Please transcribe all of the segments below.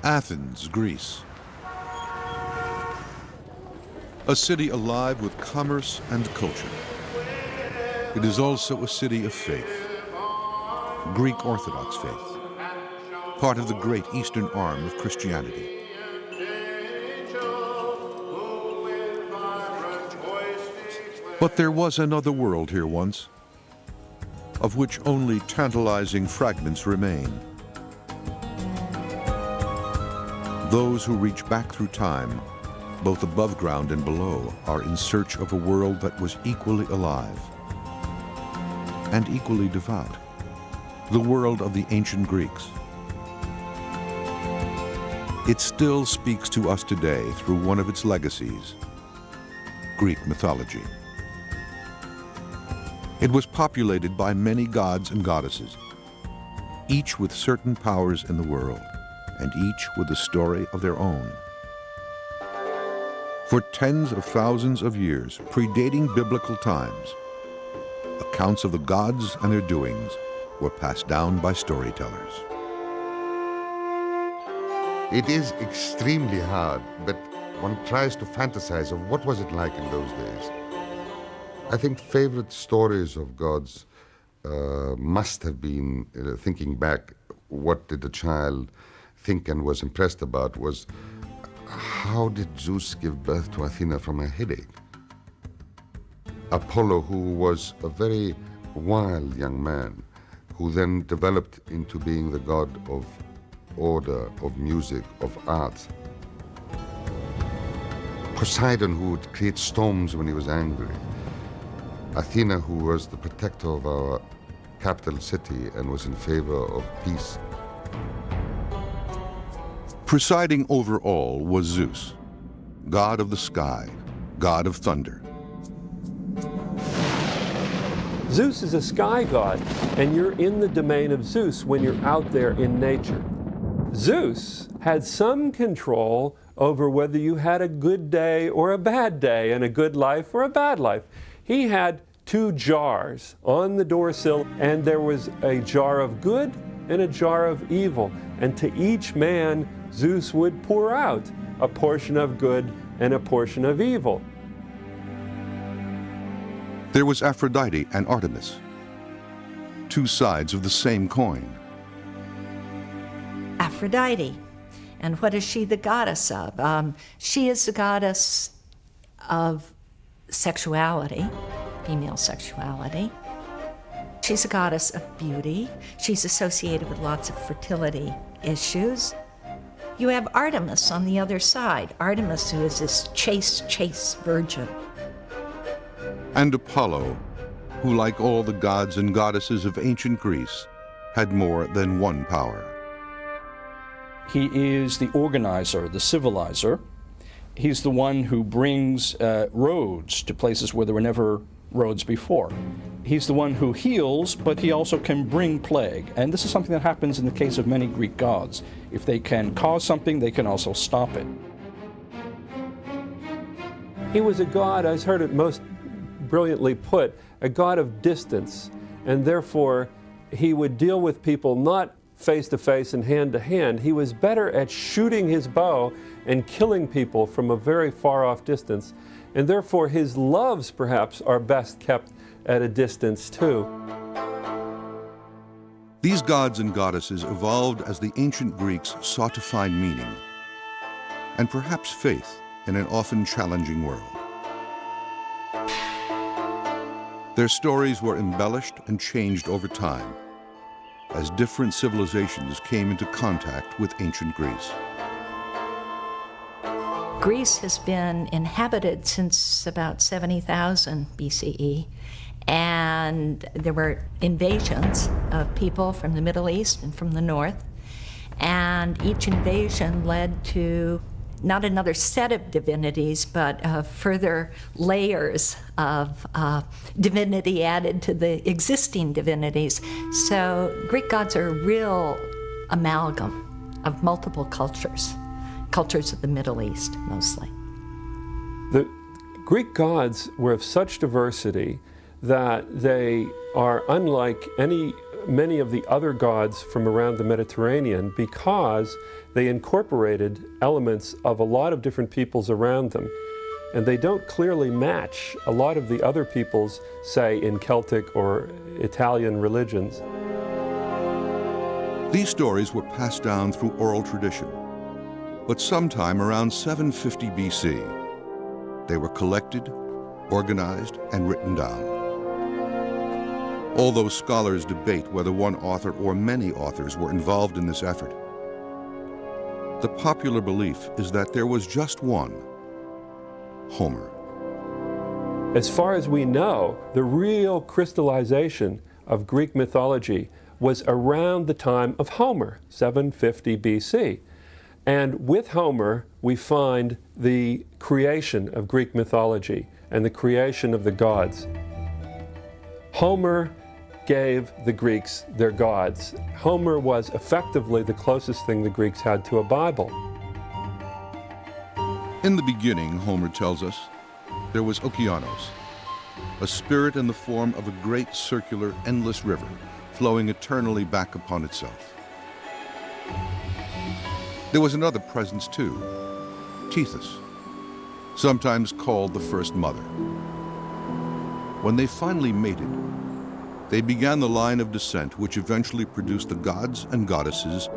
Athens, Greece. A city alive with commerce and culture. It is also a city of faith, Greek Orthodox faith, part of the great Eastern arm of Christianity. But there was another world here once, of which only tantalizing fragments remain. Those who reach back through time, both above ground and below, are in search of a world that was equally alive and equally devout, the world of the ancient Greeks. It still speaks to us today through one of its legacies, Greek mythology. It was populated by many gods and goddesses, each with certain powers in the world, and each with a story of their own. For tens of thousands of years, predating biblical times, accounts of the gods and their doings were passed down by storytellers. It is extremely hard, but one tries to fantasize of what was it like in those days. I think favorite stories of gods must have been, thinking back, what did the child think and was impressed about was, how did Zeus give birth to Athena from a headache? Apollo, who was a very wild young man, who then developed into being the god of order, of music, of art. Poseidon, who would create storms when he was angry. Athena, who was the protector of our capital city and was in favor of peace. Presiding over all was Zeus, god of the sky, god of thunder. Zeus is a sky god, and you're in the domain of Zeus when you're out there in nature. Zeus had some control over whether you had a good day or a bad day, and a good life or a bad life. He had two jars on the doorsill, and there was a jar of good and a jar of evil. And to each man, Zeus would pour out a portion of good and a portion of evil. There was Aphrodite and Artemis, two sides of the same coin. Aphrodite. And what is she the goddess of? She is the goddess of sexuality, female sexuality. She's a goddess of beauty. She's associated with lots of fertility issues. You have Artemis on the other side. Artemis, who is this chaste virgin. And Apollo, who, like all the gods and goddesses of ancient Greece, had more than one power. He is the organizer, the civilizer. He's the one who brings roads to places where there were never roads before. He's the one who heals, but he also can bring plague. And this is something that happens in the case of many Greek gods. If they can cause something, they can also stop it. He was a god, I heard it most brilliantly put, a god of distance. And therefore, he would deal with people not face to face and hand to hand. He was better at shooting his bow and killing people from a very far off distance. And therefore, his loves, perhaps, are best kept at a distance, too. These gods and goddesses evolved as the ancient Greeks sought to find meaning, and perhaps faith, in an often challenging world. Their stories were embellished and changed over time, as different civilizations came into contact with ancient Greece. Greece has been inhabited since about 70,000 BCE, and there were invasions of people from the Middle East and from the north, and each invasion led to not another set of divinities, but further layers of divinity added to the existing divinities. So Greek gods are a real amalgam of multiple cultures of the Middle East, mostly. The Greek gods were of such diversity that they are unlike many of the other gods from around the Mediterranean because they incorporated elements of a lot of different peoples around them. And they don't clearly match a lot of the other peoples, say, in Celtic or Italian religions. These stories were passed down through oral tradition, but sometime around 750 BC, they were collected, organized, and written down. Although scholars debate whether one author or many authors were involved in this effort, the popular belief is that there was just one, Homer. As far as we know, the real crystallization of Greek mythology was around the time of Homer, 750 BC. And with Homer, we find the creation of Greek mythology and the creation of the gods. Homer gave the Greeks their gods. Homer was effectively the closest thing the Greeks had to a Bible. In the beginning, Homer tells us, there was Okeanos, a spirit in the form of a great circular, endless river, flowing eternally back upon itself. There was another presence too, Tethys, sometimes called the first mother. When they finally mated, they began the line of descent which eventually produced the gods and goddesses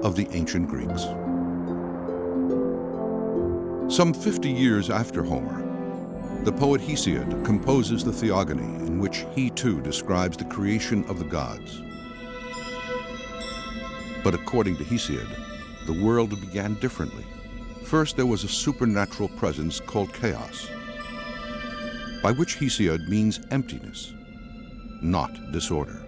of the ancient Greeks. Some 50 years after Homer, the poet Hesiod composes the Theogony, in which he too describes the creation of the gods. But according to Hesiod, the world began differently. First, there was a supernatural presence called chaos, by which Hesiod means emptiness, not disorder.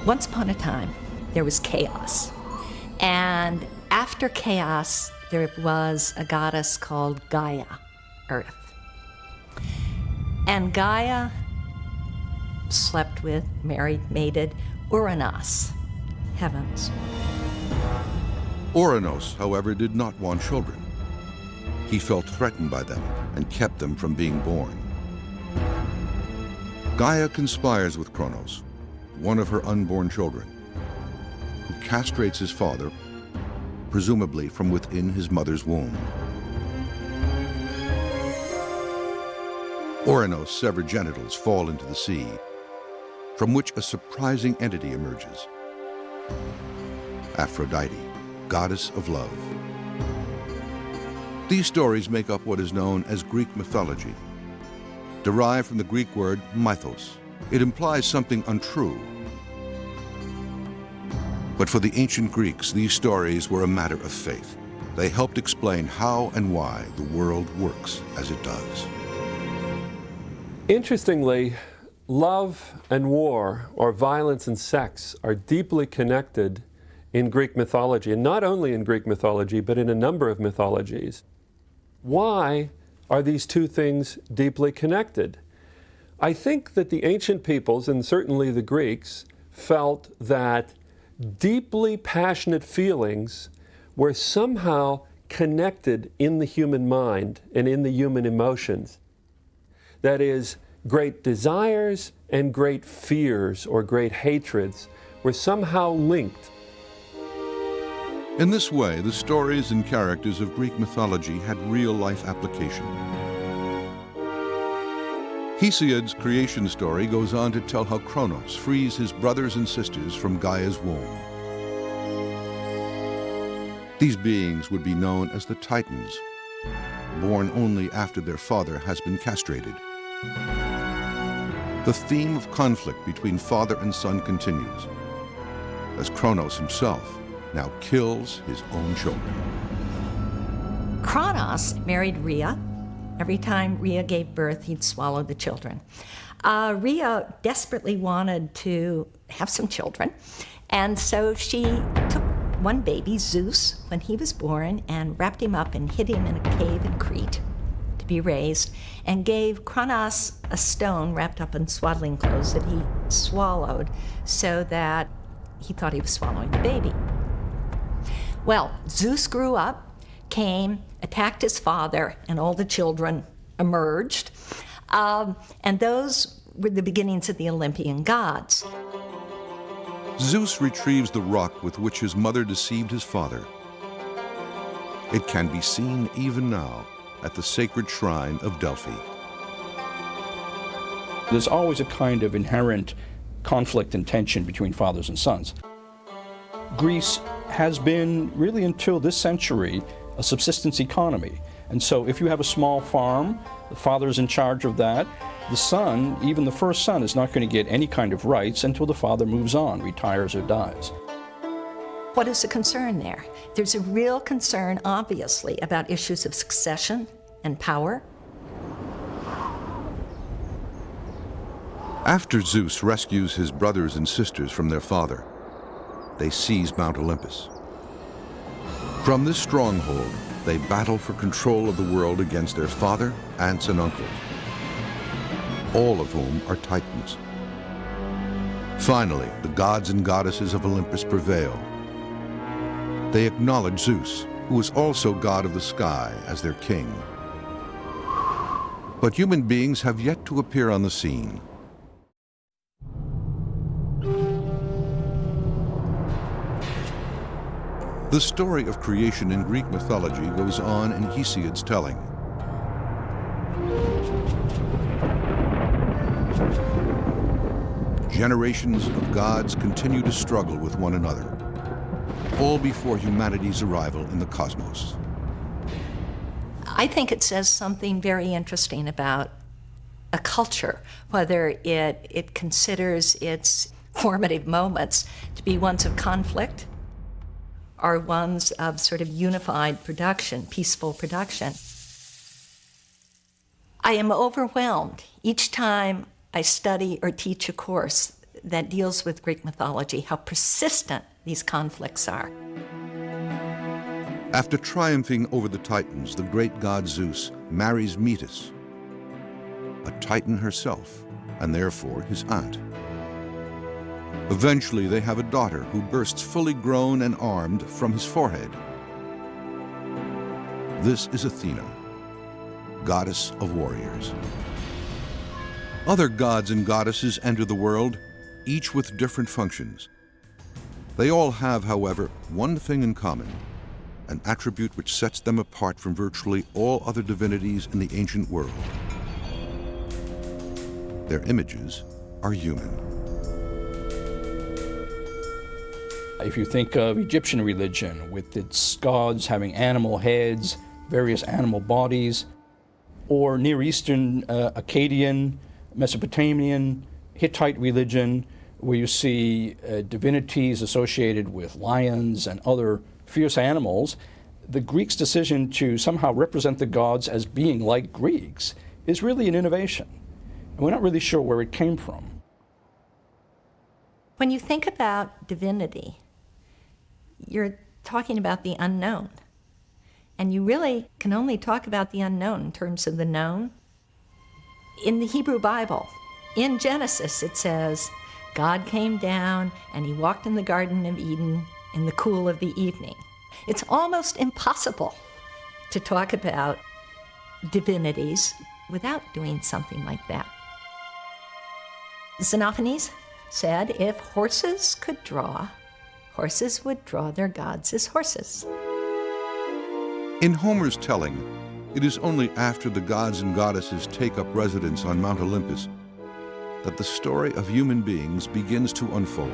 Once upon a time, there was chaos. And after chaos, there was a goddess called Gaia, Earth. And Gaia slept with, married, mated Uranos, heavens. Uranos, however, did not want children. He felt threatened by them and kept them from being born. Gaia conspires with Kronos, one of her unborn children, who castrates his father, presumably from within his mother's womb. Uranos' severed genitals fall into the sea, from which a surprising entity emerges. Aphrodite, goddess of love. These stories make up what is known as Greek mythology, derived from the Greek word mythos. It implies something untrue. But for the ancient Greeks, these stories were a matter of faith. They helped explain how and why the world works as it does. Interestingly, love and war, or violence and sex, are deeply connected in Greek mythology, and not only in Greek mythology, but in a number of mythologies. Why are these two things deeply connected? I think that the ancient peoples, and certainly the Greeks, felt that deeply passionate feelings were somehow connected in the human mind and in the human emotions. That is, great desires and great fears or great hatreds were somehow linked. In this way, the stories and characters of Greek mythology had real-life application. Hesiod's creation story goes on to tell how Kronos frees his brothers and sisters from Gaia's womb. These beings would be known as the Titans, born only after their father has been castrated. The theme of conflict between father and son continues, as Kronos himself now kills his own children. Kronos married Rhea. Every time Rhea gave birth, he'd swallow the children. Rhea desperately wanted to have some children, and so she took one baby, Zeus, when he was born, and wrapped him up and hid him in a cave in Crete to be raised, and gave Kronos a stone wrapped up in swaddling clothes that he swallowed so that he thought he was swallowing the baby. Well, Zeus grew up, came, attacked his father, and all the children emerged. And those were the beginnings of the Olympian gods. Zeus retrieves the rock with which his mother deceived his father. It can be seen even now at the sacred shrine of Delphi. There's always a kind of inherent conflict and tension between fathers and sons. Greece has been, really until this century, a subsistence economy. And so if you have a small farm, the father's in charge of that. The son, even the first son, is not going to get any kind of rights until the father moves on, retires or dies. What is the concern there? There's a real concern, obviously, about issues of succession and power. After Zeus rescues his brothers and sisters from their father, they seize Mount Olympus. From this stronghold, they battle for control of the world against their father, aunts, and uncles, all of whom are Titans. Finally, the gods and goddesses of Olympus prevail. They acknowledge Zeus, who is also god of the sky, as their king. But human beings have yet to appear on the scene. The story of creation in Greek mythology goes on in Hesiod's telling. Generations of gods continue to struggle with one another, all before humanity's arrival in the cosmos. I think it says something very interesting about a culture, whether it considers its formative moments to be ones of conflict or ones of sort of unified production, peaceful production. I am overwhelmed each time I study or teach a course that deals with Greek mythology, how persistent these conflicts are. After triumphing over the Titans, the great god Zeus marries Metis, a Titan herself, and therefore his aunt. Eventually, they have a daughter who bursts fully grown and armed from his forehead. This is Athena, goddess of warriors. Other gods and goddesses enter the world, each with different functions. They all have, however, one thing in common, an attribute which sets them apart from virtually all other divinities in the ancient world. Their images are human. If you think of Egyptian religion with its gods having animal heads, various animal bodies, or Near Eastern, Akkadian, Mesopotamian, Hittite religion, where you see divinities associated with lions and other fierce animals, the Greeks' decision to somehow represent the gods as being like Greeks is really an innovation. And we're not really sure where it came from. When you think about divinity, you're talking about the unknown. And you really can only talk about the unknown in terms of the known. In the Hebrew Bible, in Genesis, it says, God came down and he walked in the Garden of Eden in the cool of the evening. It's almost impossible to talk about divinities without doing something like that. Xenophanes said, if horses could draw, horses would draw their gods as horses. In Homer's telling, it is only after the gods and goddesses take up residence on Mount Olympus that the story of human beings begins to unfold.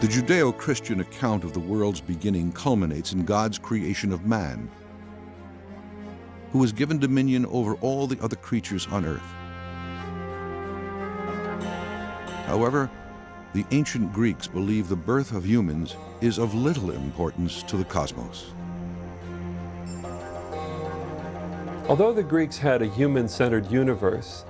The Judeo-Christian account of the world's beginning culminates in God's creation of man, who is given dominion over all the other creatures on earth. However, the ancient Greeks believed the birth of humans is of little importance to the cosmos. Although the Greeks had a human-centered universe,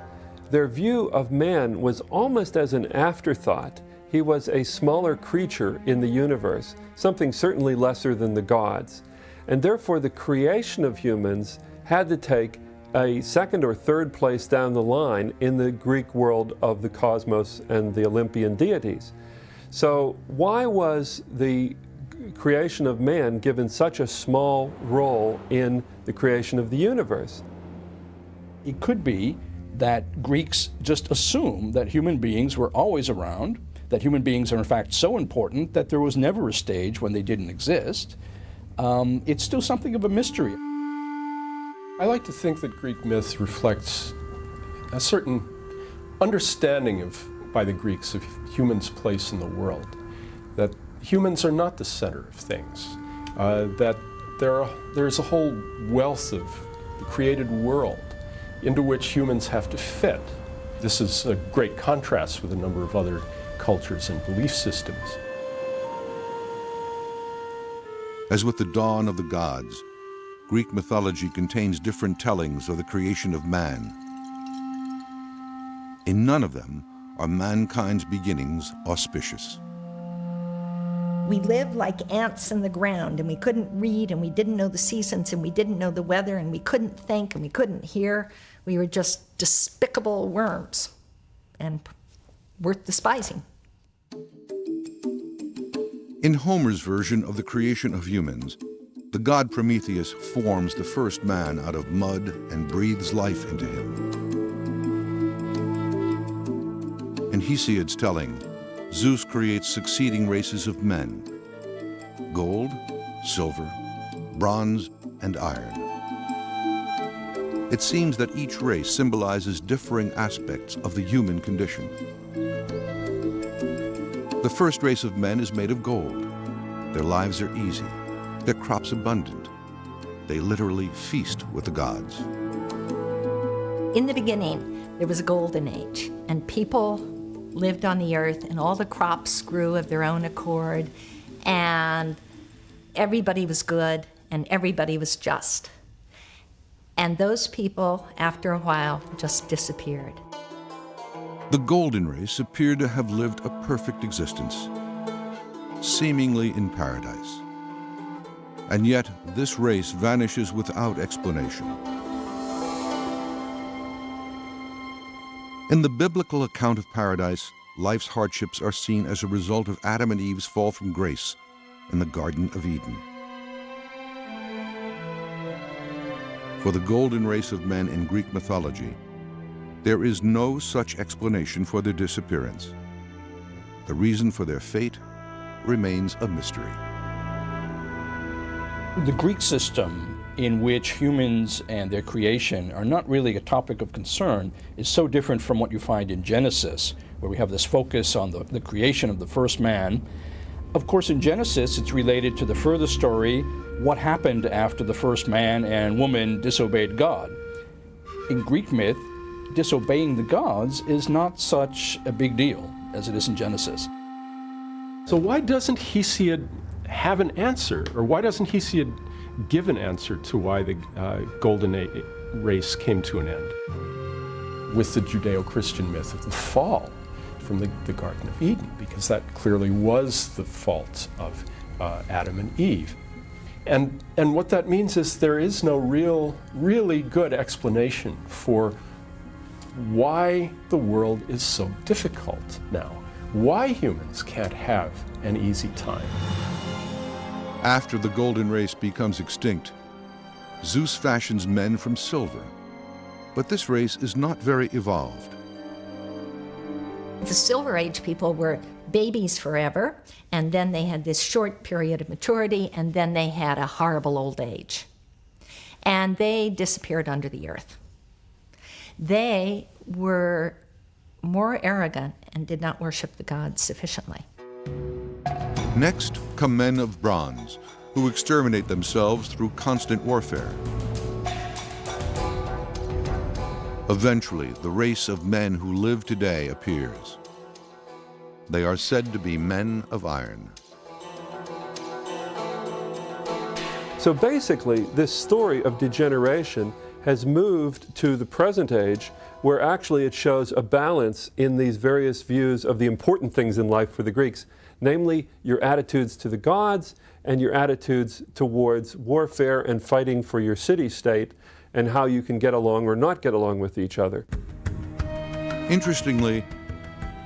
their view of man was almost as an afterthought. He was a smaller creature in the universe, something certainly lesser than the gods. And therefore the creation of humans had to take a second or third place down the line in the Greek world of the cosmos and the Olympian deities. So why was the creation of man given such a small role in the creation of the universe? It could be that Greeks just assume that human beings were always around, that human beings are in fact so important that there was never a stage when they didn't exist. It's still something of a mystery. I like to think that Greek myth reflects a certain understanding by the Greeks of humans' place in the world, that humans are not the center of things, that there's a whole wealth of the created world into which humans have to fit. This is a great contrast with a number of other cultures and belief systems. As with the dawn of the gods, Greek mythology contains different tellings of the creation of man. In none of them are mankind's beginnings auspicious. We lived like ants in the ground, and we couldn't read, and we didn't know the seasons, and we didn't know the weather, and we couldn't think, and we couldn't hear. We were just despicable worms and worth despising. In Homer's version of the creation of humans, the god Prometheus forms the first man out of mud and breathes life into him. In Hesiod's telling, Zeus creates succeeding races of men: gold, silver, bronze, and iron. It seems that each race symbolizes differing aspects of the human condition. The first race of men is made of gold. Their lives are easy, their crops abundant. They literally feast with the gods. In the beginning, there was a golden age, and people lived on the earth, and all the crops grew of their own accord, and everybody was good, and everybody was just. And those people, after a while, just disappeared. The golden race appeared to have lived a perfect existence, seemingly in paradise. And yet, this race vanishes without explanation. In the biblical account of paradise, life's hardships are seen as a result of Adam and Eve's fall from grace in the Garden of Eden. For the golden race of men in Greek mythology, there is no such explanation for their disappearance. The reason for their fate remains a mystery. The Greek system in which humans and their creation are not really a topic of concern is so different from what you find in Genesis, where we have this focus on the creation of the first man. Of course, in Genesis, it's related to the further story, what happened after the first man and woman disobeyed God. In Greek myth, disobeying the gods is not such a big deal as it is in Genesis. So why doesn't Hesiod have an answer, or why doesn't Hesiod give an answer to why the golden race came to an end with the Judeo-Christian myth of the fall from the Garden of Eden? Because that clearly was the fault of Adam and Eve. And what that means is there is no really good explanation for why the world is so difficult now, why humans can't have an easy time. After the golden race becomes extinct, Zeus fashions men from silver. But this race is not very evolved. The Silver Age people were babies forever, and then they had this short period of maturity, and then they had a horrible old age. And they disappeared under the earth. They were more arrogant and did not worship the gods sufficiently. Next come men of bronze, who exterminate themselves through constant warfare. Eventually, the race of men who live today appears. They are said to be men of iron. So basically, this story of degeneration has moved to the present age, where actually it shows a balance in these various views of the important things in life for the Greeks, namely your attitudes to the gods and your attitudes towards warfare and fighting for your city-state, and how you can get along or not get along with each other. Interestingly,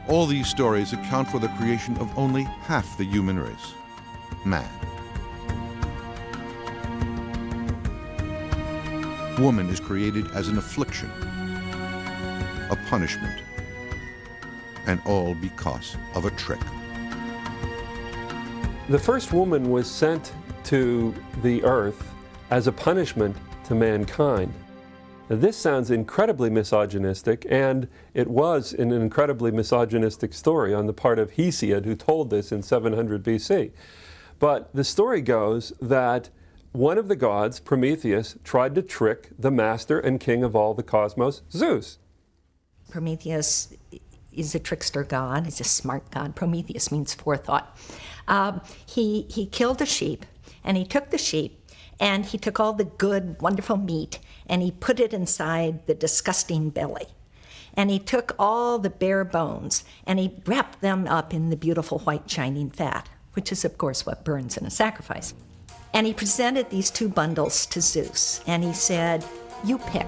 all these stories account for the creation of only half the human race, man. Woman is created as an affliction. a punishment. And all because of a trick. The first woman was sent to the earth as a punishment to mankind. Now, this sounds incredibly misogynistic, and it was an incredibly misogynistic story on the part of Hesiod, who told this in 700 BC. But the story goes that one of the gods, Prometheus, tried to trick the master and king of all the cosmos, Zeus. Prometheus is a trickster god. He's a smart god. Prometheus means forethought. He killed a sheep, and he took the sheep, and he took all the good, wonderful meat, and he put it inside the disgusting belly. And he took all the bare bones, and he wrapped them up in the beautiful white shining fat, which is, of course, what burns in a sacrifice. And he presented these two bundles to Zeus, and he said, "You pick."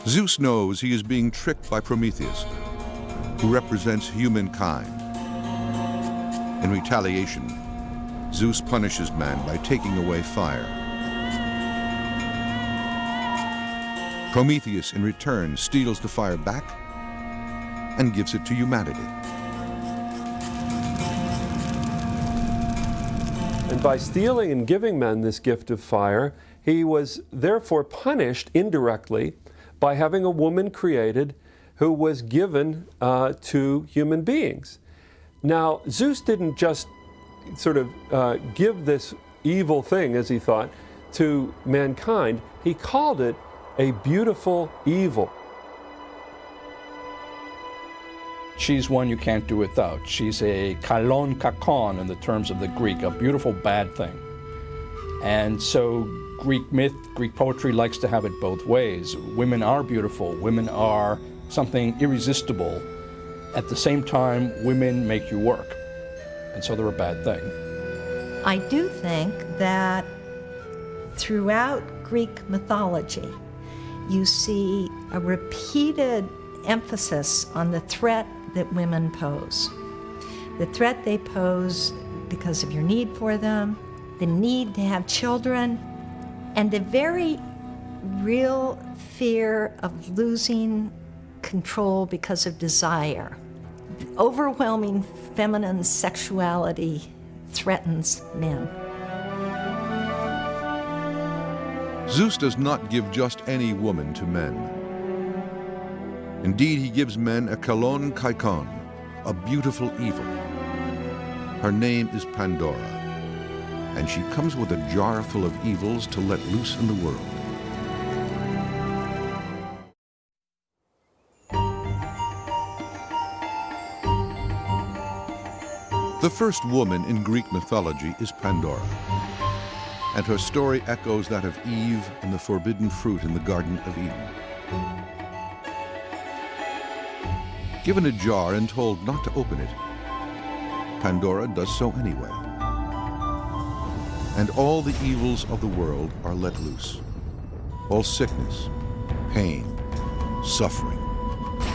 Zeus knows he is being tricked by Prometheus, who represents humankind. In retaliation, Zeus punishes man by taking away fire. Prometheus, in return, steals the fire back and gives it to humanity. And by stealing and giving men this gift of fire, he was therefore punished indirectly by having a woman created who was given to human beings. Now, Zeus didn't just sort of give this evil thing, as he thought, to mankind. He called it a beautiful evil. She's one you can't do without. She's a kalon kakon in the terms of the Greek, a beautiful bad thing. And so Greek myth, Greek poetry likes to have it both ways. Women are beautiful. Women are something irresistible. At the same time, women make you work. And so they're a bad thing. I do think that throughout Greek mythology, you see a repeated emphasis on the threat that women pose. The threat they pose because of your need for them, the need to have children, and the very real fear of losing control because of desire. The overwhelming feminine sexuality threatens men. Zeus does not give just any woman to men. Indeed, he gives men a kalon kaikon, a beautiful evil. Her name is Pandora, and she comes with a jar full of evils to let loose in the world. The first woman in Greek mythology is Pandora, and her story echoes that of Eve and the forbidden fruit in the Garden of Eden. Given a jar and told not to open it, Pandora does so anyway. And all the evils of the world are let loose. All sickness, pain, suffering,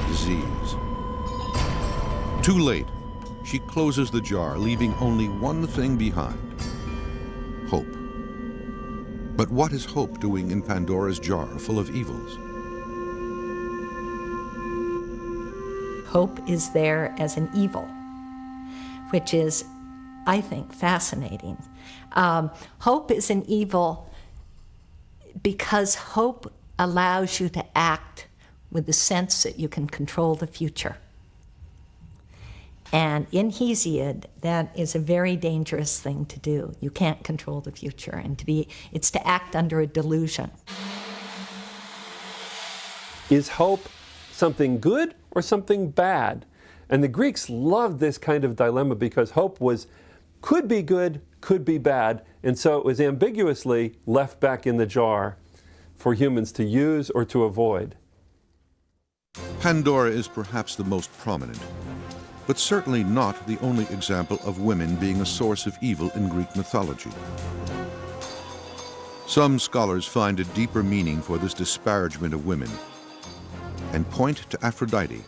disease. Too late, she closes the jar, leaving only one thing behind: hope. But what is hope doing in Pandora's jar full of evils? Hope is there as an evil, which is, I think, fascinating. Hope is an evil because hope allows you to act with the sense that you can control the future. And in Hesiod, that is a very dangerous thing to do. You can't control the future, and it's to act under a delusion. Is hope something good or something bad? And the Greeks loved this kind of dilemma because hope could be good, could be bad, and so it was ambiguously left back in the jar for humans to use or to avoid. Pandora is perhaps the most prominent, but certainly not the only example of women being a source of evil in Greek mythology. Some scholars find a deeper meaning for this disparagement of women and point to Aphrodite,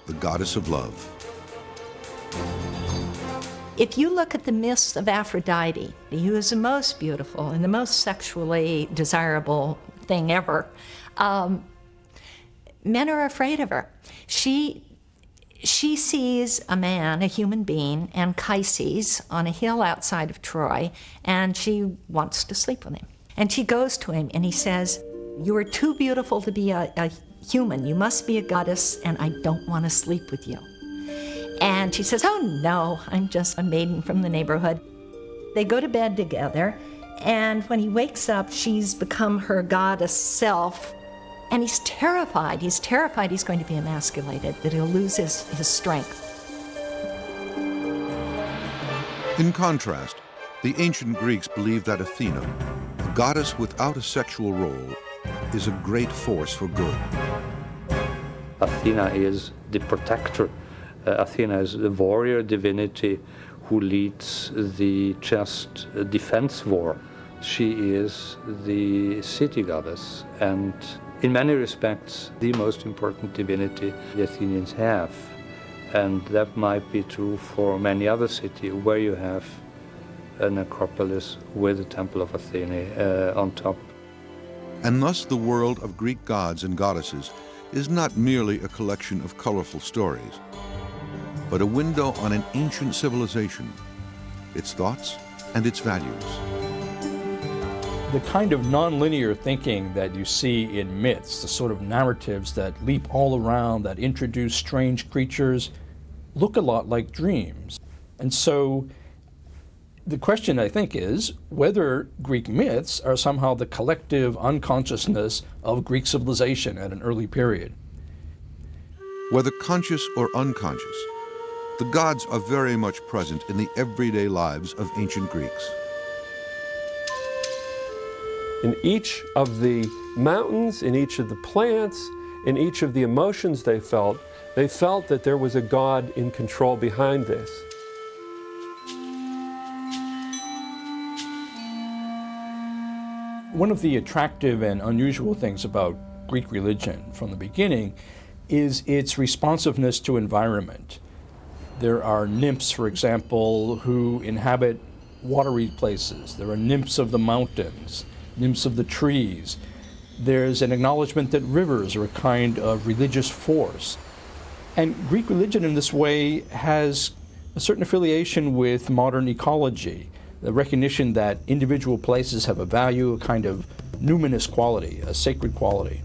the goddess of love. If you look at the myths of Aphrodite, who is the most beautiful and the most sexually desirable thing ever, men are afraid of her. She sees a man, a human being, Anchises, on a hill outside of Troy, and she wants to sleep with him. And she goes to him, and he says, "You are too beautiful to be a human. You must be a goddess, and I don't want to sleep with you." And she says, "Oh no, I'm just a maiden from the neighborhood." They go to bed together, and when he wakes up, she's become her goddess self. And he's terrified. He's terrified he's going to be emasculated, that he'll lose his strength. In contrast, the ancient Greeks believed that Athena, a goddess without a sexual role, is a great force for good. Athena is the protector. Athena is the warrior divinity who leads the just defense war. She is the city goddess, and in many respects, the most important divinity the Athenians have. And that might be true for many other cities where you have an acropolis with a temple of Athena on top. And thus the world of Greek gods and goddesses is not merely a collection of colorful stories, but a window on an ancient civilization, its thoughts and its values. The kind of nonlinear thinking that you see in myths, the sort of narratives that leap all around, that introduce strange creatures, look a lot like dreams. And so the question, I think, is whether Greek myths are somehow the collective unconsciousness of Greek civilization at an early period. Whether conscious or unconscious, the gods are very much present in the everyday lives of ancient Greeks. In each of the mountains, in each of the plants, in each of the emotions they felt that there was a God in control behind this. One of the attractive and unusual things about Greek religion from the beginning is its responsiveness to environment. There are nymphs, for example, who inhabit watery places. There are nymphs of the mountains, nymphs of the trees. There's an acknowledgement that rivers are a kind of religious force. And Greek religion in this way has a certain affiliation with modern ecology, the recognition that individual places have a value, a kind of numinous quality, a sacred quality.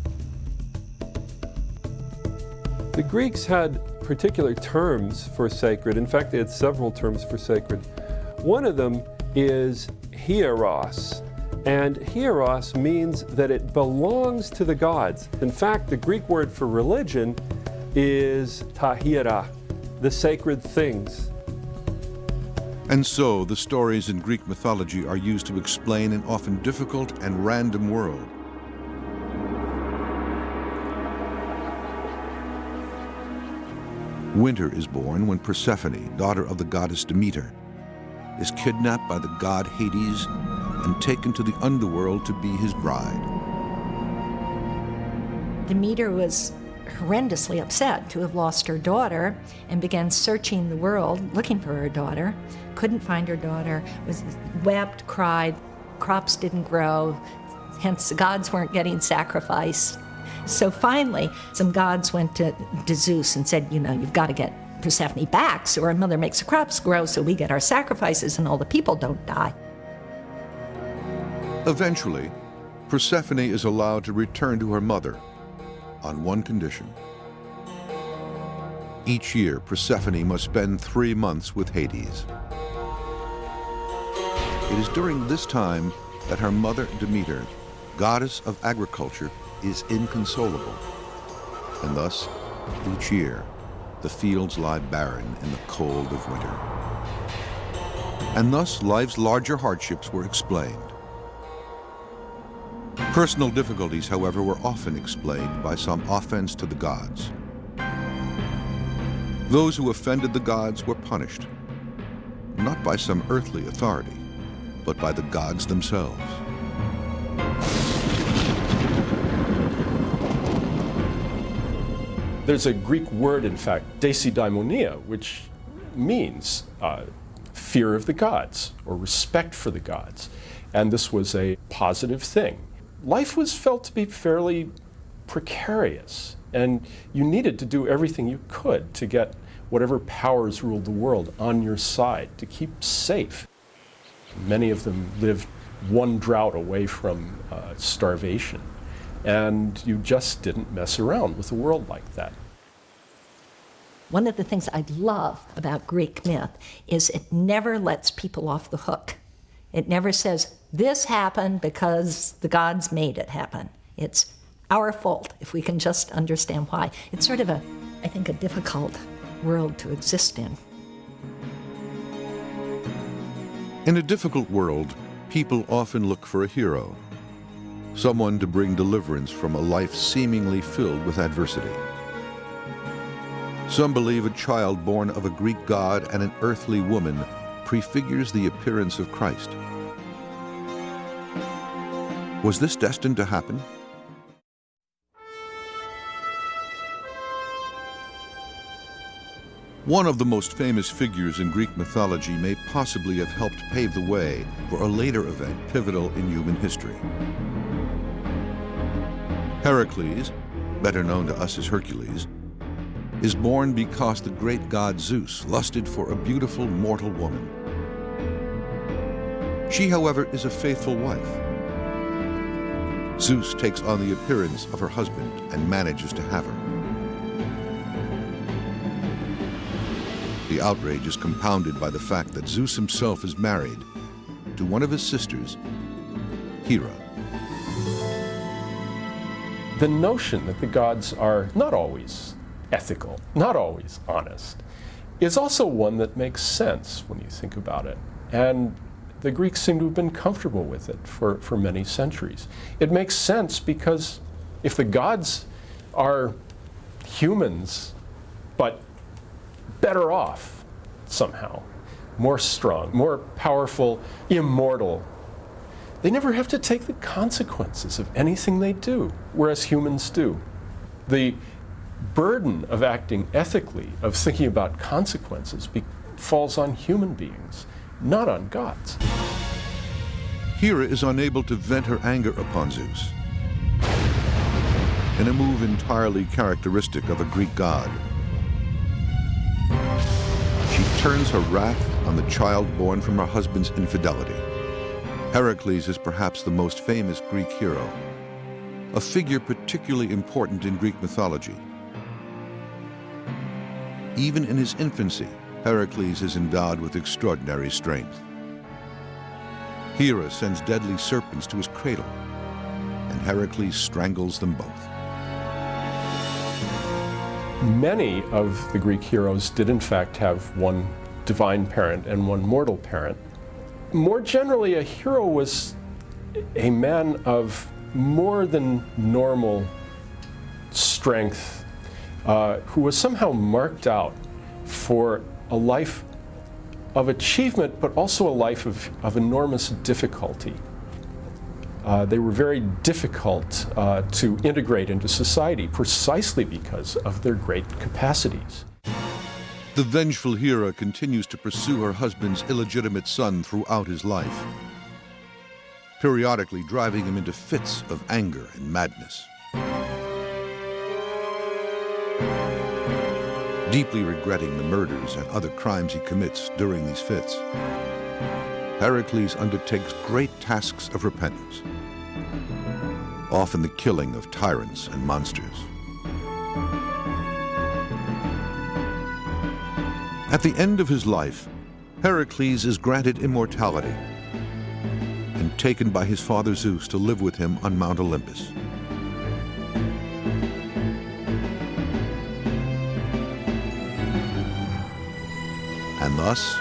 The Greeks had particular terms for sacred. In fact, they had several terms for sacred. One of them is hieros. And hieros means that it belongs to the gods. In fact, the Greek word for religion is ta hierai, the sacred things. And so the stories in Greek mythology are used to explain an often difficult and random world. Winter is born when Persephone, daughter of the goddess Demeter, is kidnapped by the god Hades and taken to the underworld to be his bride. Demeter was horrendously upset to have lost her daughter and began searching the world looking for her daughter. Couldn't find her daughter, wept, cried, crops didn't grow, hence the gods weren't getting sacrificed. So finally, some gods went to Zeus and said, you've got to get Persephone back so our mother makes the crops grow so we get our sacrifices and all the people don't die. Eventually, Persephone is allowed to return to her mother on one condition. Each year, Persephone must spend 3 months with Hades. It is during this time that her mother, Demeter, goddess of agriculture, is inconsolable. And thus, each year, the fields lie barren in the cold of winter. And thus, life's larger hardships were explained. Personal difficulties, however, were often explained by some offense to the gods. Those who offended the gods were punished, not by some earthly authority, but by the gods themselves. There's a Greek word, in fact, desidaimonia, which means fear of the gods or respect for the gods. And this was a positive thing. Life was felt to be fairly precarious And you needed to do everything you could to get whatever powers ruled the world on your side to keep safe. Many of them lived one drought away from starvation. And you just didn't mess around with the world like that. One of the things I love about Greek myth is it never lets people off the hook. It never says, this happened because the gods made it happen. It's our fault, if we can just understand why. It's sort of I think, a difficult world to exist in. In a difficult world, people often look for a hero, someone to bring deliverance from a life seemingly filled with adversity. Some believe a child born of a Greek god and an earthly woman prefigures the appearance of Christ. Was this destined to happen? One of the most famous figures in Greek mythology may possibly have helped pave the way for a later event pivotal in human history. Heracles, better known to us as Hercules, is born because the great god Zeus lusted for a beautiful mortal woman. She, however, is a faithful wife. Zeus takes on the appearance of her husband and manages to have her. The outrage is compounded by the fact that Zeus himself is married to one of his sisters, Hera. The notion that the gods are not always ethical, not always honest, is also one that makes sense when you think about it. And the Greeks seem to have been comfortable with it for many centuries. It makes sense because if the gods are humans, but better off somehow, more strong, more powerful, immortal, they never have to take the consequences of anything they do, whereas humans do. The burden of acting ethically, of thinking about consequences, falls on human beings, not on gods. Hera is unable to vent her anger upon Zeus, in a move entirely characteristic of a Greek god. She turns her wrath on the child born from her husband's infidelity. Heracles is perhaps the most famous Greek hero, a figure particularly important in Greek mythology. Even in his infancy, Heracles is endowed with extraordinary strength. Hera sends deadly serpents to his cradle, and Heracles strangles them both. Many of the Greek heroes did in fact have one divine parent and one mortal parent. More generally, a hero was a man of more than normal strength, who was somehow marked out for a life of achievement, but also a life of enormous difficulty. They were very difficult to integrate into society precisely because of their great capacities. The vengeful Hera continues to pursue her husband's illegitimate son throughout his life, periodically driving him into fits of anger and madness. Deeply regretting the murders and other crimes he commits during these fits, Heracles undertakes great tasks of repentance, often the killing of tyrants and monsters. At the end of his life, Heracles is granted immortality and taken by his father Zeus to live with him on Mount Olympus. And thus,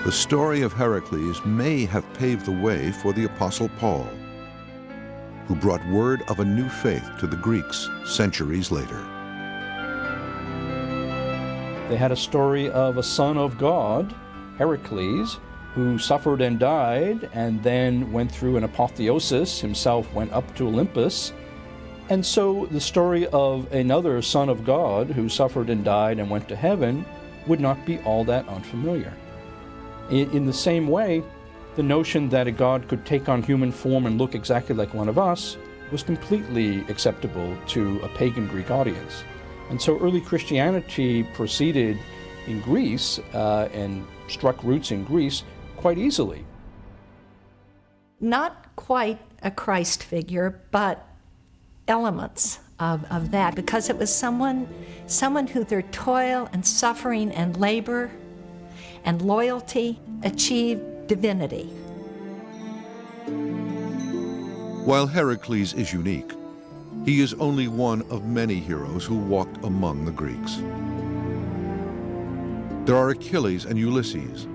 the story of Heracles may have paved the way for the Apostle Paul, who brought word of a new faith to the Greeks centuries later. They had a story of a son of God, Heracles, who suffered and died and then went through an apotheosis, himself went up to Olympus. And so the story of another son of God who suffered and died and went to heaven would not be all that unfamiliar. In the same way, the notion that a god could take on human form and look exactly like one of us was completely acceptable to a pagan Greek audience. And so early Christianity proceeded in Greece and struck roots in Greece quite easily. Not quite a Christ figure, but elements of that, because it was someone who through toil and suffering and labor and loyalty achieved divinity. While Heracles is unique, he is only one of many heroes who walked among the Greeks. There are Achilles and Ulysses,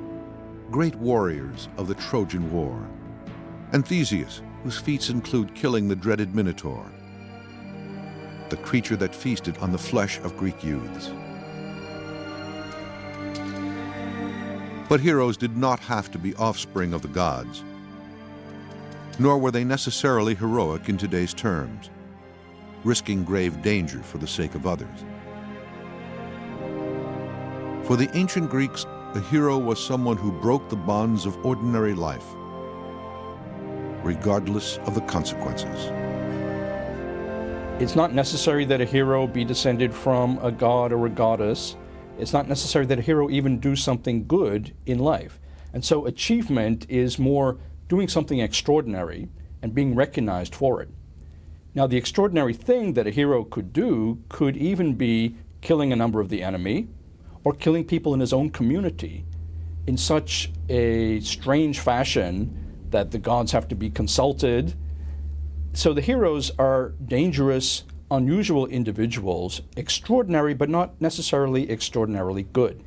great warriors of the Trojan War, and Theseus, whose feats include killing the dreaded Minotaur, the creature that feasted on the flesh of Greek youths. But heroes did not have to be offspring of the gods, nor were they necessarily heroic in today's terms, risking grave danger for the sake of others. For the ancient Greeks, a hero was someone who broke the bonds of ordinary life, regardless of the consequences. It's not necessary that a hero be descended from a god or a goddess. It's not necessary that a hero even do something good in life. And so achievement is more doing something extraordinary and being recognized for it. Now, the extraordinary thing that a hero could do could even be killing a number of the enemy or killing people in his own community in such a strange fashion that the gods have to be consulted. So the heroes are dangerous, unusual individuals, extraordinary but not necessarily extraordinarily good.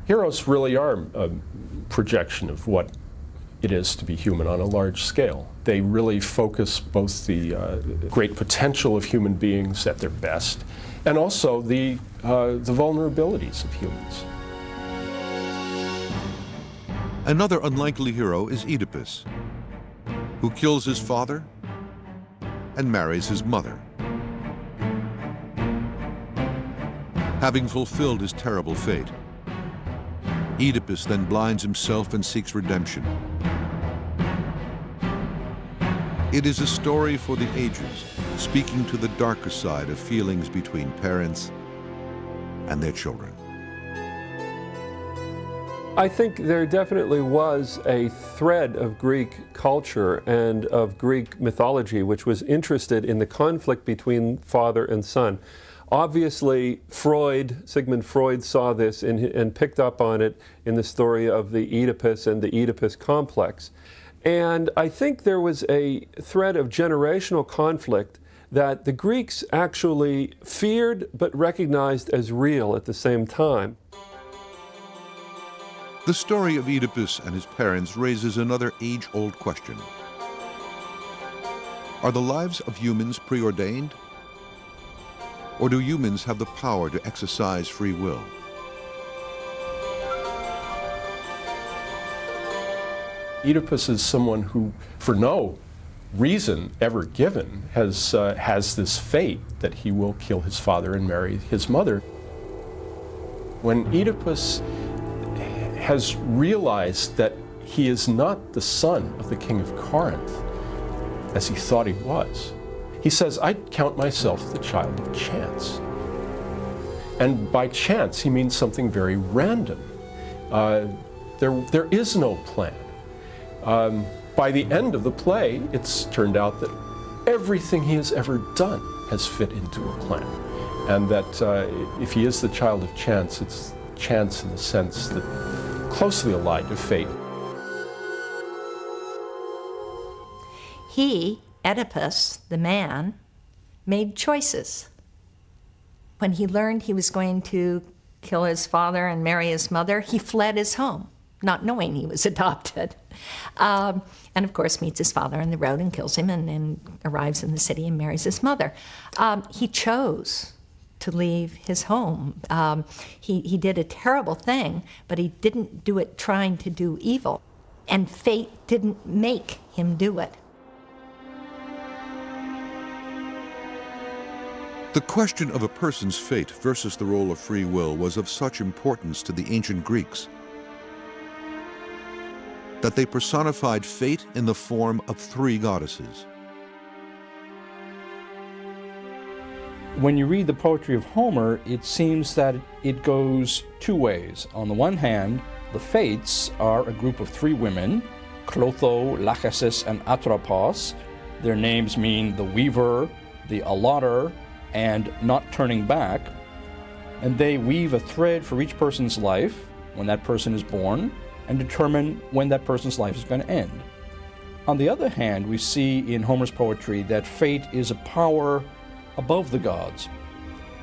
Heroes really are a projection of what it is to be human on a large scale. They really focus both the great potential of human beings at their best and also the vulnerabilities of humans. Another unlikely hero is Oedipus, who kills his father and marries his mother. Having fulfilled his terrible fate, Oedipus then blinds himself and seeks redemption. It is a story for the ages, speaking to the darker side of feelings between parents and their children. I think there definitely was a thread of Greek culture and of Greek mythology which was interested in the conflict between father and son. Obviously, Sigmund Freud saw this and picked up on it in the story of the Oedipus and the Oedipus complex. And I think there was a thread of generational conflict that the Greeks actually feared but recognized as real at the same time. The story of Oedipus and his parents raises another age-old question. Are the lives of humans preordained? Or do humans have the power to exercise free will? Oedipus is someone who, for no reason ever given, has this fate that he will kill his father and marry his mother. When Oedipus has realized that he is not the son of the king of Corinth, as he thought he was, he says, I count myself the child of chance. And by chance, he means something very random. There is no plan. By the end of the play, it's turned out that everything he has ever done has fit into a plan. And that if he is the child of chance, it's chance in the sense that closely allied to fate. He, Oedipus, the man, made choices. When he learned he was going to kill his father and marry his mother, he fled his home, not knowing he was adopted. And of course meets his father on the road and kills him and arrives in the city and marries his mother. He chose to leave his home. He did a terrible thing, but he didn't do it trying to do evil. And fate didn't make him do it. The question of a person's fate versus the role of free will was of such importance to the ancient Greeks that they personified fate in the form of 3 goddesses. When you read the poetry of Homer, it seems that it goes two ways. On the one hand, the Fates are a group of three women, Clotho, Lachesis, and Atropos. Their names mean the weaver, the allotter, and not turning back. And they weave a thread for each person's life when that person is born and determine when that person's life is going to end. On the other hand, we see in Homer's poetry that fate is a power above the gods.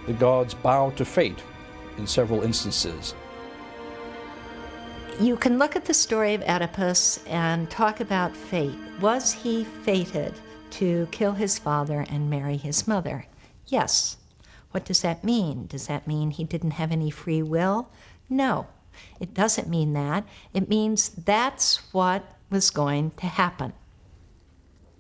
The gods bow to fate in several instances. You can look at the story of Oedipus and talk about fate. Was he fated to kill his father and marry his mother? Yes. What does that mean? Does that mean he didn't have any free will? No, it doesn't mean that. It means that's what was going to happen.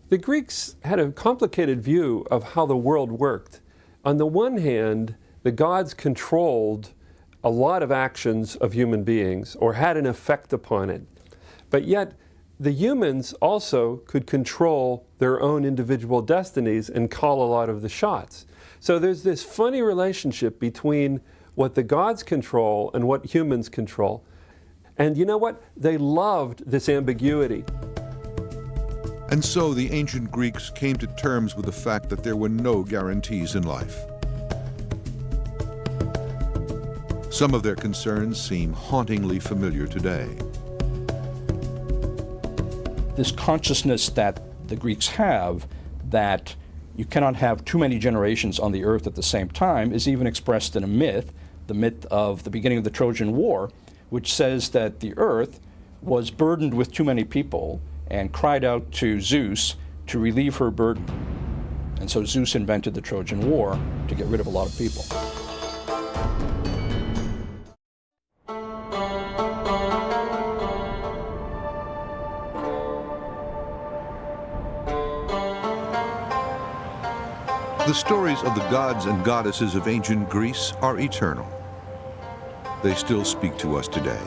The Greeks had a complicated view of how the world worked. On the one hand, the gods controlled a lot of actions of human beings or had an effect upon it. But yet, the humans also could control their own individual destinies and call a lot of the shots. So there's this funny relationship between what the gods control and what humans control. And you know what? They loved this ambiguity. And so the ancient Greeks came to terms with the fact that there were no guarantees in life. Some of their concerns seem hauntingly familiar today. This consciousness that the Greeks have that you cannot have too many generations on the earth at the same time is even expressed in a myth, the myth of the beginning of the Trojan War, which says that the earth was burdened with too many people and cried out to Zeus to relieve her burden. And so Zeus invented the Trojan War to get rid of a lot of people. The stories of the gods and goddesses of ancient Greece are eternal. They still speak to us today.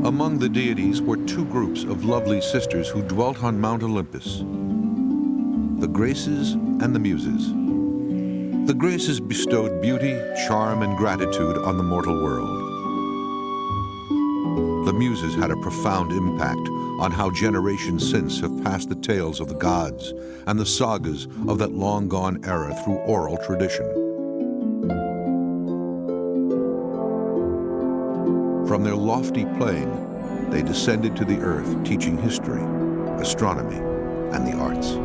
Among the deities were two groups of lovely sisters who dwelt on Mount Olympus, the Graces and the Muses. The Graces bestowed beauty, charm, and gratitude on the mortal world. The Muses had a profound impact on how generations since have passed the tales of the gods and the sagas of that long-gone era through oral tradition. From their lofty plane, they descended to the earth, teaching history, astronomy, and the arts.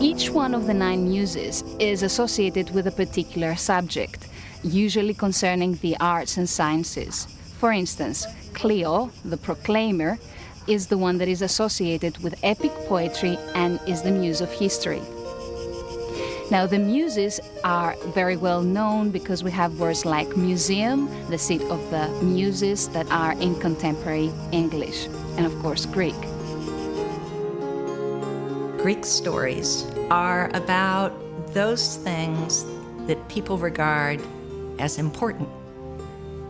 Each one of the 9 muses is associated with a particular subject, usually concerning the arts and sciences. For instance, Clio, the proclaimer, is the one that is associated with epic poetry and is the muse of history. Now, the muses are very well known because we have words like museum, the seat of the muses that are in contemporary English, and of course Greek. Greek stories are about those things that people regard as important.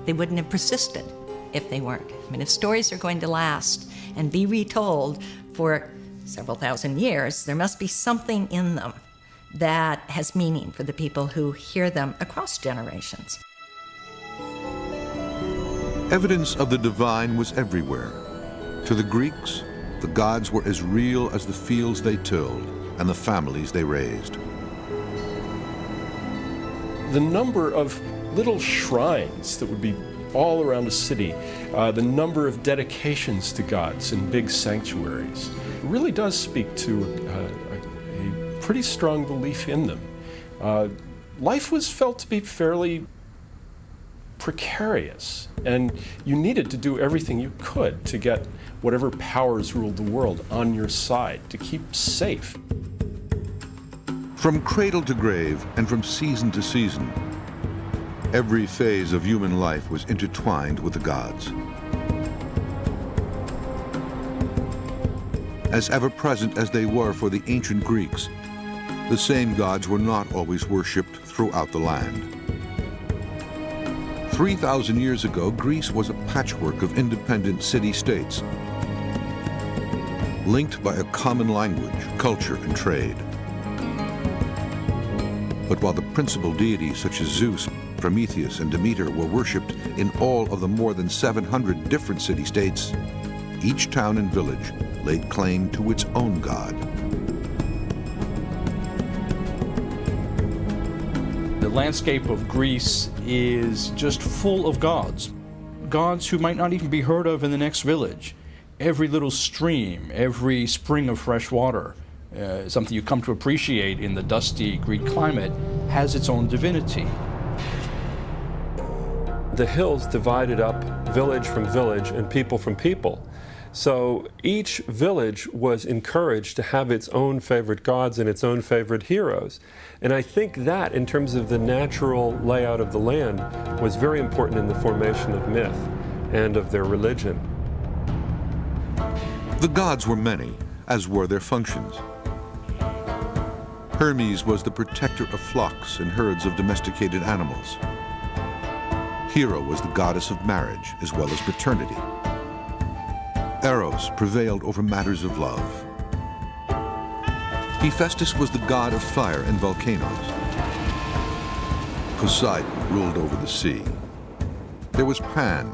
They wouldn't have persisted if they weren't. I mean, if stories are going to last and be retold for several thousand years, there must be something in them that has meaning for the people who hear them across generations. Evidence of the divine was everywhere. To the Greeks, the gods were as real as the fields they tilled and the families they raised. The number of little shrines that would be all around a city, the number of dedications to gods in big sanctuaries, really does speak to a pretty strong belief in them. Life was felt to be fairly precarious, and you needed to do everything you could to get whatever powers ruled the world on your side, to keep safe. From cradle to grave and from season to season, every phase of human life was intertwined with the gods. As ever-present as they were for the ancient Greeks, the same gods were not always worshipped throughout the land. 3,000 years ago, Greece was a patchwork of independent city-states. linked by a common language, culture, and trade. But while the principal deities such as Zeus, Prometheus, and Demeter were worshipped in all of the more than 700 different city-states, each town and village laid claim to its own god. The landscape of Greece is just full of gods. Gods who might not even be heard of in the next village. Every little stream, every spring of fresh water, something you come to appreciate in the dusty Greek climate, has its own divinity. The hills divided up village from village and people from people. So each village was encouraged to have its own favorite gods and its own favorite heroes. And I think that, in terms of the natural layout of the land, was very important in the formation of myth and of their religion. The gods were many, as were their functions. Hermes was the protector of flocks and herds of domesticated animals. Hera was the goddess of marriage as well as paternity. Eros prevailed over matters of love. Hephaestus was the god of fire and volcanoes. Poseidon ruled over the sea. There was Pan,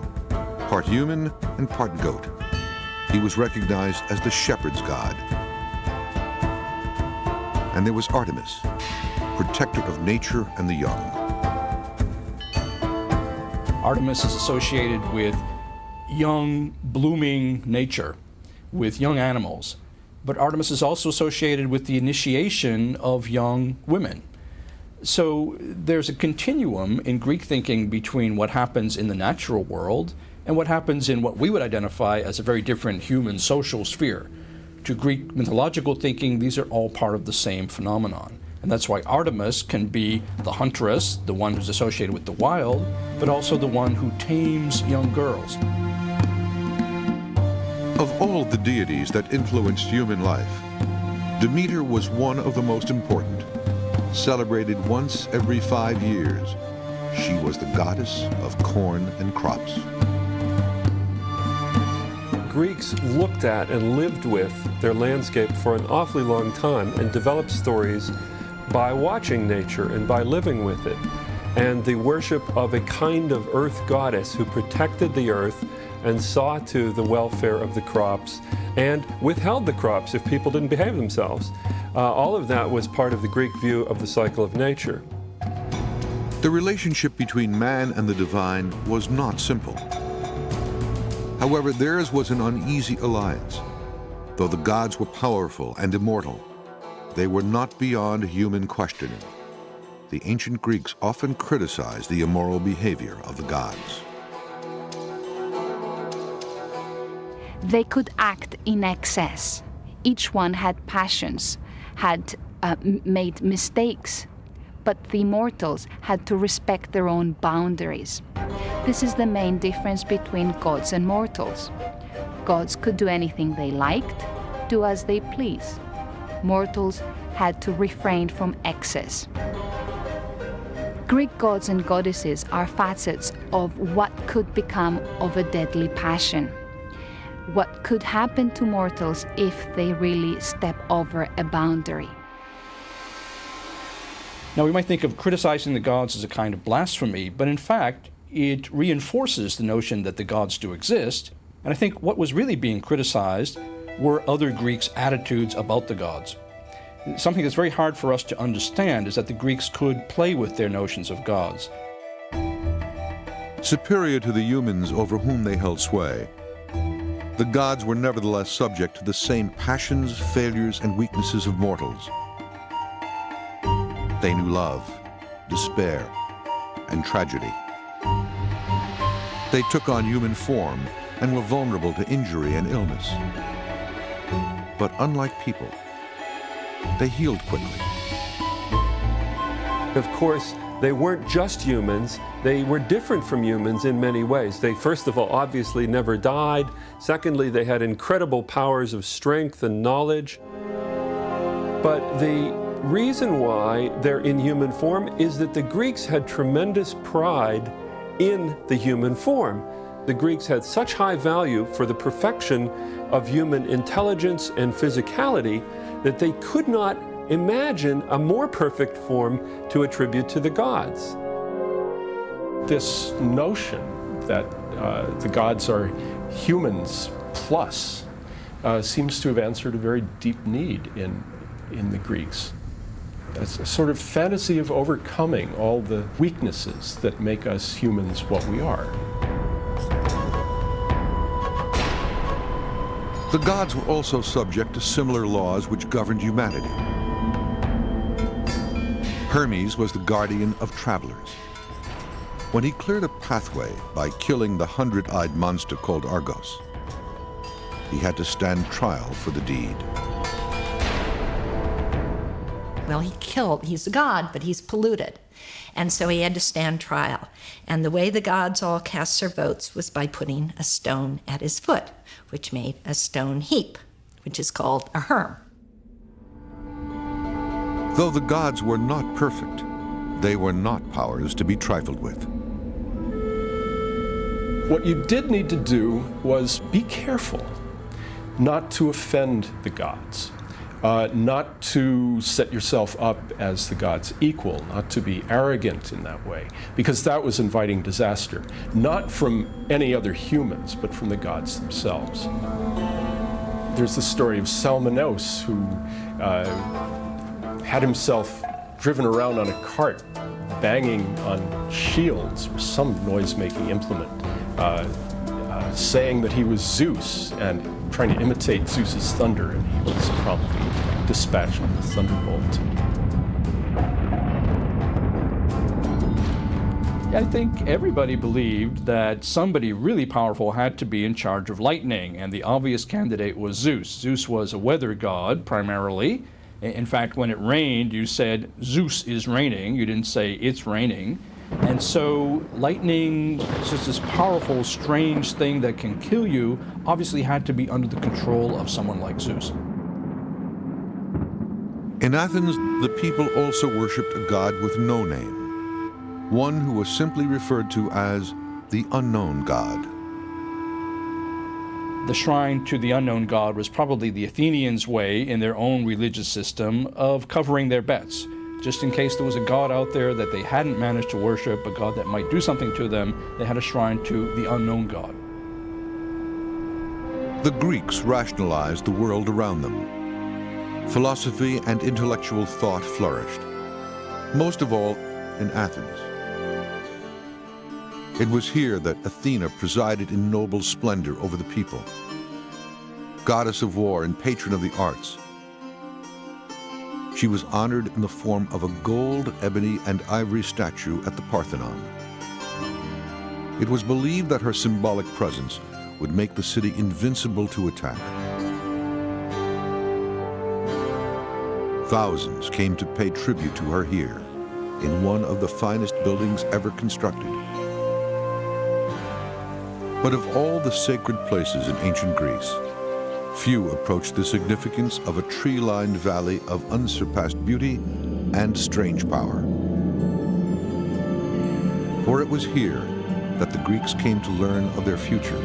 part human and part goat. He was recognized as the shepherd's god. And there was Artemis, protector of nature and the young. Artemis is associated with young, blooming nature, with young animals. But Artemis is also associated with the initiation of young women. So there's a continuum in Greek thinking between what happens in the natural world and what happens in what we would identify as a very different human social sphere. To Greek mythological thinking, these are all part of the same phenomenon. And that's why Artemis can be the huntress, the one who's associated with the wild, but also the one who tames young girls. Of all the deities that influenced human life, Demeter was one of the most important. Celebrated once every 5 years, she was the goddess of corn and crops. Greeks looked at and lived with their landscape for an awfully long time and developed stories by watching nature and by living with it. And the worship of a kind of earth goddess who protected the earth and saw to the welfare of the crops and withheld the crops if people didn't behave themselves. All of that was part of the Greek view of the cycle of nature. The relationship between man and the divine was not simple. However, theirs was an uneasy alliance. Though the gods were powerful and immortal, they were not beyond human questioning. The ancient Greeks often criticized the immoral behavior of the gods. They could act in excess. Each one had passions, had made mistakes, but the mortals had to respect their own boundaries. This is the main difference between gods and mortals. Gods could do anything they liked, do as they please. Mortals had to refrain from excess. Greek gods and goddesses are facets of what could become of a deadly passion. What could happen to mortals if they really step over a boundary. Now, we might think of criticizing the gods as a kind of blasphemy, but in fact, it reinforces the notion that the gods do exist. And I think what was really being criticized were other Greeks' attitudes about the gods. Something that's very hard for us to understand is that the Greeks could play with their notions of gods. Superior to the humans over whom they held sway, the gods were nevertheless subject to the same passions, failures, and weaknesses of mortals. They knew love, despair, and tragedy. They took on human form and were vulnerable to injury and illness. But unlike people, they healed quickly. Of course, they weren't just humans, they were different from humans in many ways. They, first of all, obviously never died. Secondly, they had incredible powers of strength and knowledge. But the reason why they're in human form is that the Greeks had tremendous pride in the human form. the Greeks had such high value for the perfection of human intelligence and physicality that they could not imagine a more perfect form to attribute to the gods. This notion that the gods are humans plus seems to have answered a very deep need in the Greeks. It's a sort of fantasy of overcoming all the weaknesses that make us humans what we are. The gods were also subject to similar laws which governed humanity. Hermes was the guardian of travelers. When he cleared a pathway by killing the 100-eyed monster called Argos, he had to stand trial for the deed. Well, he's a god, but he's polluted. And so he had to stand trial. And the way the gods all cast their votes was by putting a stone at his foot, which made a stone heap, which is called a herm. Though the gods were not perfect, they were not powers to be trifled with. What you did need to do was be careful not to offend the gods. Not to set yourself up as the gods' equal, not to be arrogant in that way, because that was inviting disaster, not from any other humans, but from the gods themselves. There's the story of Salmoneus, who had himself driven around on a cart, banging on shields or some noise-making implement, saying that he was Zeus and trying to imitate Zeus's thunder, and he was promptly dispatched with a thunderbolt. I think everybody believed that somebody really powerful had to be in charge of lightning, and the obvious candidate was Zeus. Zeus was a weather god, primarily. In fact, when it rained, you said, Zeus is raining. You didn't say, it's raining. And so lightning, just this powerful, strange thing that can kill you, obviously had to be under the control of someone like Zeus. In Athens, the people also worshipped a god with no name, one who was simply referred to as the unknown god. The shrine to the unknown god was probably the Athenians' way, in their own religious system, of covering their bets. Just in case there was a god out there that they hadn't managed to worship, a god that might do something to them, they had a shrine to the unknown god. The Greeks rationalized the world around them. Philosophy and intellectual thought flourished, most of all in Athens. It was here that Athena presided in noble splendor over the people, goddess of war and patron of the arts. She was honored in the form of a gold, ebony, and ivory statue at the Parthenon. It was believed that her symbolic presence would make the city invincible to attack. Thousands came to pay tribute to her here, in one of the finest buildings ever constructed. But of all the sacred places in ancient Greece, few approached the significance of a tree-lined valley of unsurpassed beauty and strange power. For it was here that the Greeks came to learn of their future.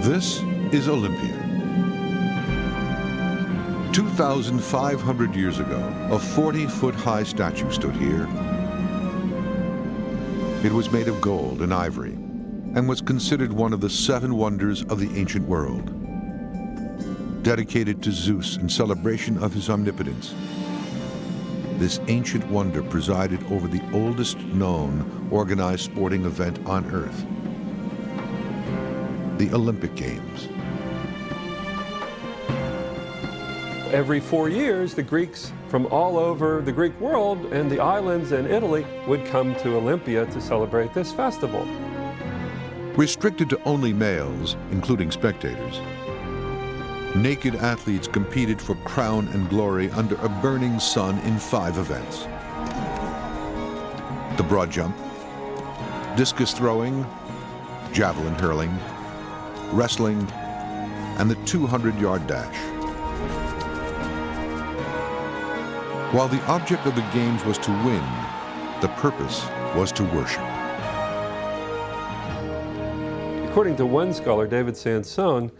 This is Olympia. 2,500 years ago, a 40-foot-high statue stood here. It was made of gold and ivory and was considered one of the 7 wonders of the ancient world. Dedicated to Zeus in celebration of his omnipotence, this ancient wonder presided over the oldest known organized sporting event on Earth, the Olympic Games. Every 4 years, the Greeks from all over the Greek world and the islands and Italy would come to Olympia to celebrate this festival. Restricted to only males, including spectators, naked athletes competed for crown and glory under a burning sun in 5 events: the broad jump, discus throwing, javelin hurling, wrestling, and the 200-yard dash. While the object of the games was to win, The purpose was to worship. According to one scholar, David Sansone,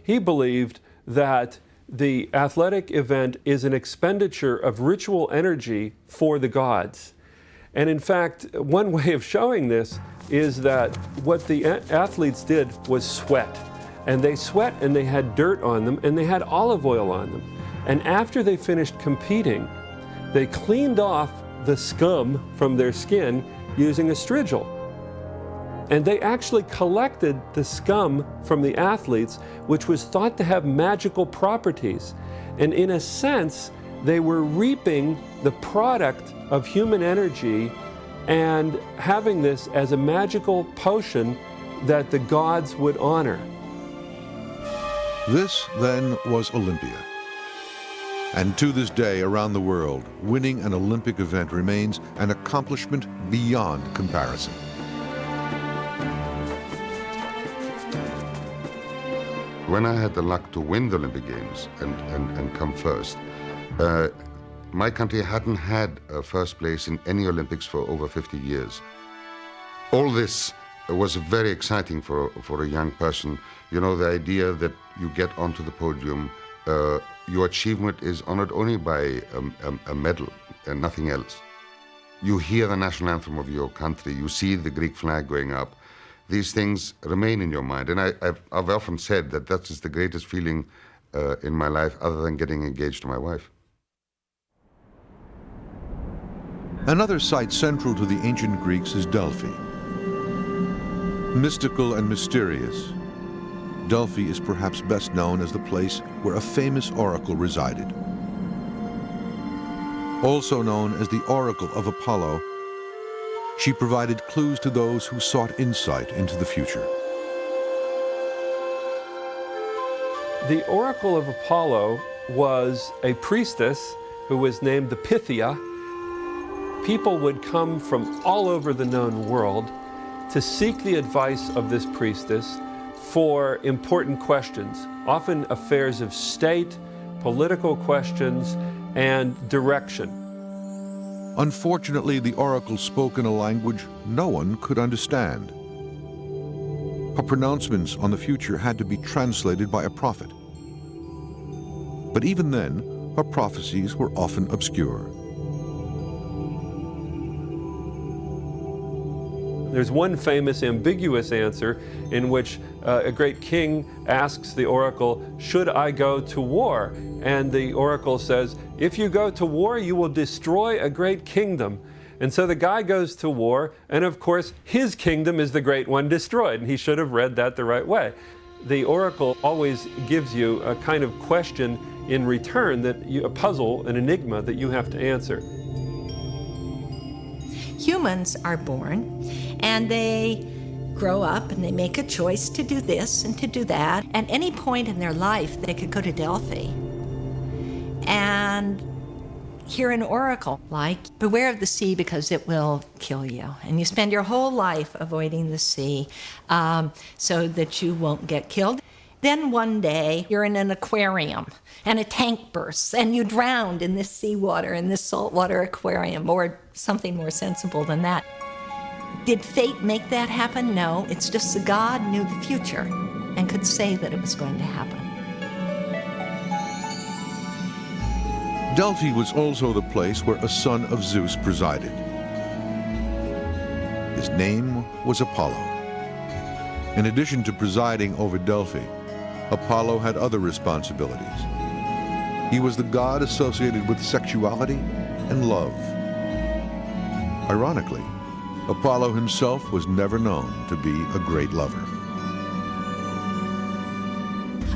he believed that the athletic event is an expenditure of ritual energy for the gods. And in fact, one way of showing this is that what the athletes did was sweat. And they sweat and they had dirt on them and they had olive oil on them. And after they finished competing, they cleaned off the scum from their skin using a strigil. And they actually collected the scum from the athletes, which was thought to have magical properties. And in a sense, they were reaping the product of human energy and having this as a magical potion that the gods would honor. This, then, was Olympia. And to this day, around the world, winning an Olympic event remains an accomplishment beyond comparison. When I had the luck to win the Olympic Games and come first, my country hadn't had a first place in any Olympics for over 50 years. All this was very exciting for a young person. You know, the idea that you get onto the podium, your achievement is honored only by a medal and nothing else. You hear the national anthem of your country, you see the Greek flag going up. These things remain in your mind. And I've often said that that is the greatest feeling in my life, other than getting engaged to my wife. Another site central to the ancient Greeks is Delphi. Mystical and mysterious, Delphi is perhaps best known as the place where a famous oracle resided. Also known as the Oracle of Apollo, she provided clues to those who sought insight into the future. The Oracle of Apollo was a priestess who was named the Pythia. People would come from all over the known world to seek the advice of this priestess for important questions, often affairs of state, political questions, and direction. Unfortunately, the oracle spoke in a language no one could understand. Her pronouncements on the future had to be translated by a prophet. But even then, her prophecies were often obscure. There's one famous ambiguous answer in which a great king asks the oracle, "Should I go to war?" And the oracle says, "If you go to war, you will destroy a great kingdom." And so the guy goes to war, and of course, his kingdom is the great one destroyed, and he should have read that the right way. The oracle always gives you a kind of question in return, a puzzle, an enigma that you have to answer. Humans are born and they grow up and they make a choice to do this and to do that. At any point in their life, they could go to Delphi and hear an oracle like, "Beware of the sea because it will kill you." And you spend your whole life avoiding the sea so that you won't get killed. Then one day, you're in an aquarium, and a tank bursts, and you drowned in this seawater, in this saltwater aquarium, or something more sensible than that. Did fate make that happen? No, it's just the God knew the future and could say that it was going to happen. Delphi was also the place where a son of Zeus presided. His name was Apollo. In addition to presiding over Delphi, Apollo had other responsibilities. He was the god associated with sexuality and love. Ironically, Apollo himself was never known to be a great lover.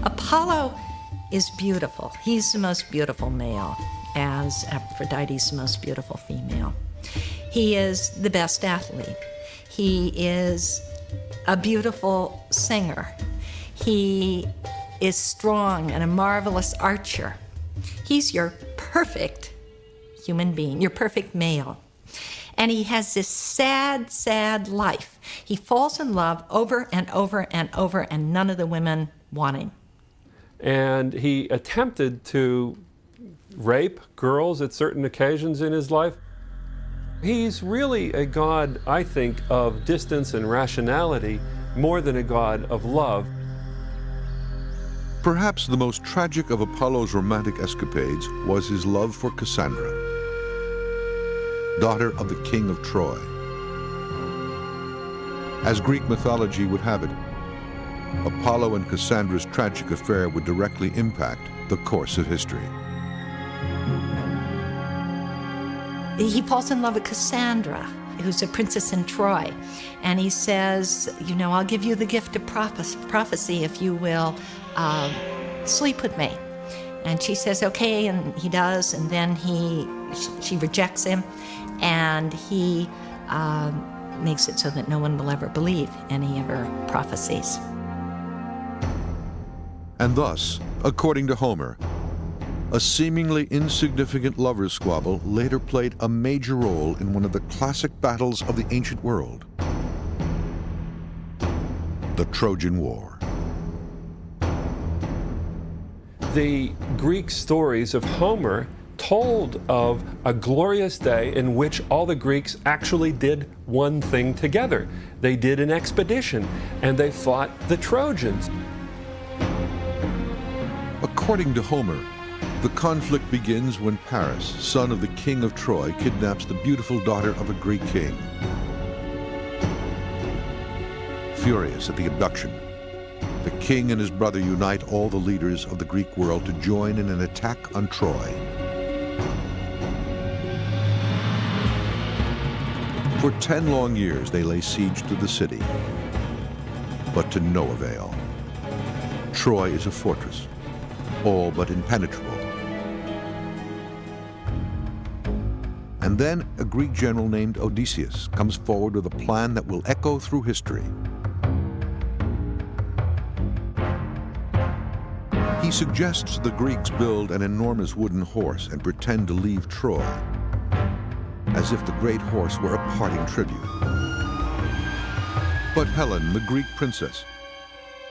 Apollo is beautiful. He's the most beautiful male, as Aphrodite's the most beautiful female. He is the best athlete. He is a beautiful singer. He is strong and a marvelous archer. He's your perfect human being, your perfect male. And he has this sad, sad life. He falls in love over and over and over, and none of the women want him. And he attempted to rape girls at certain occasions in his life. He's really a god, I think, of distance and rationality more than a god of love. Perhaps the most tragic of Apollo's romantic escapades was his love for Cassandra, daughter of the king of Troy. As Greek mythology would have it, Apollo and Cassandra's tragic affair would directly impact the course of history. He falls in love with Cassandra, who's a princess in Troy. And he says, you know, I'll give you the gift of prophecy if you will sleep with me. And she says, okay, and he does. And then she rejects him, and he makes it so that no one will ever believe any of her prophecies. And thus, according to Homer, a seemingly insignificant lover's squabble later played a major role in one of the classic battles of the ancient world, the Trojan War. The Greek stories of Homer told of a glorious day in which all the Greeks actually did one thing together. They did an expedition, and they fought the Trojans. According to Homer, the conflict begins when Paris, son of the king of Troy, kidnaps the beautiful daughter of a Greek king. Furious at the abduction, the king and his brother unite all the leaders of the Greek world to join in an attack on Troy. For 10 long years, they lay siege to the city, but to no avail. Troy is a fortress, all but impenetrable. And then a Greek general named Odysseus comes forward with a plan that will echo through history. He suggests the Greeks build an enormous wooden horse and pretend to leave Troy, as if the great horse were a parting tribute. But Helen, the Greek princess,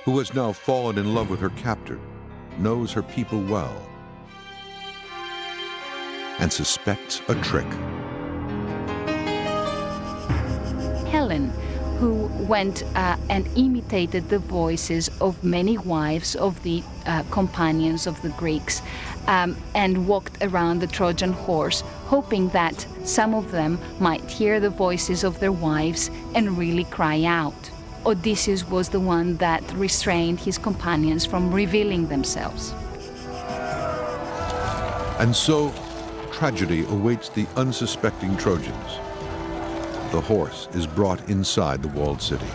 who has now fallen in love with her captor, knows her people well and suspects a trick. Helen, who went and imitated the voices of many wives of the companions of the Greeks, and walked around the Trojan horse, hoping that some of them might hear the voices of their wives and really cry out. Odysseus was the one that restrained his companions from revealing themselves. And so, tragedy awaits the unsuspecting Trojans. The horse is brought inside the walled city.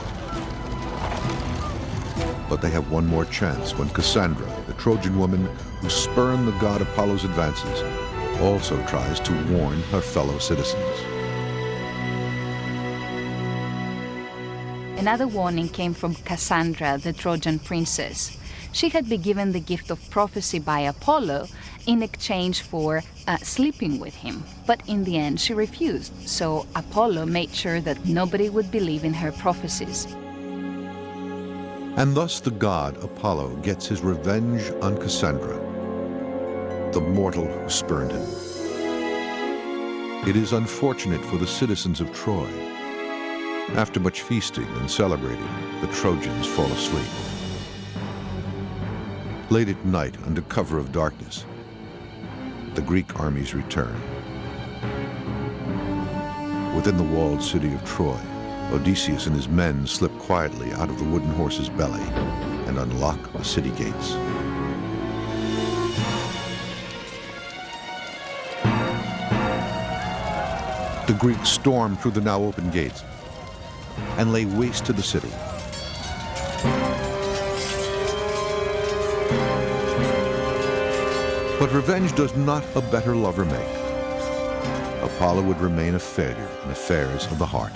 But they have one more chance when Cassandra, the Trojan woman who spurned the god Apollo's advances, also tries to warn her fellow citizens. Another warning came from Cassandra, the Trojan princess. She had been given the gift of prophecy by Apollo in exchange for sleeping with him. But in the end, she refused, so Apollo made sure that nobody would believe in her prophecies. And thus the god Apollo gets his revenge on Cassandra, the mortal who spurned him. It is unfortunate for the citizens of Troy. After much feasting and celebrating, the Trojans fall asleep. Late at night, under cover of darkness, the Greek armies return. Within the walled city of Troy, Odysseus and his men slip quietly out of the wooden horse's belly and unlock the city gates. The Greeks storm through the now open gates and lay waste to the city. But revenge does not a better lover make. Apollo would remain a failure in affairs of the heart.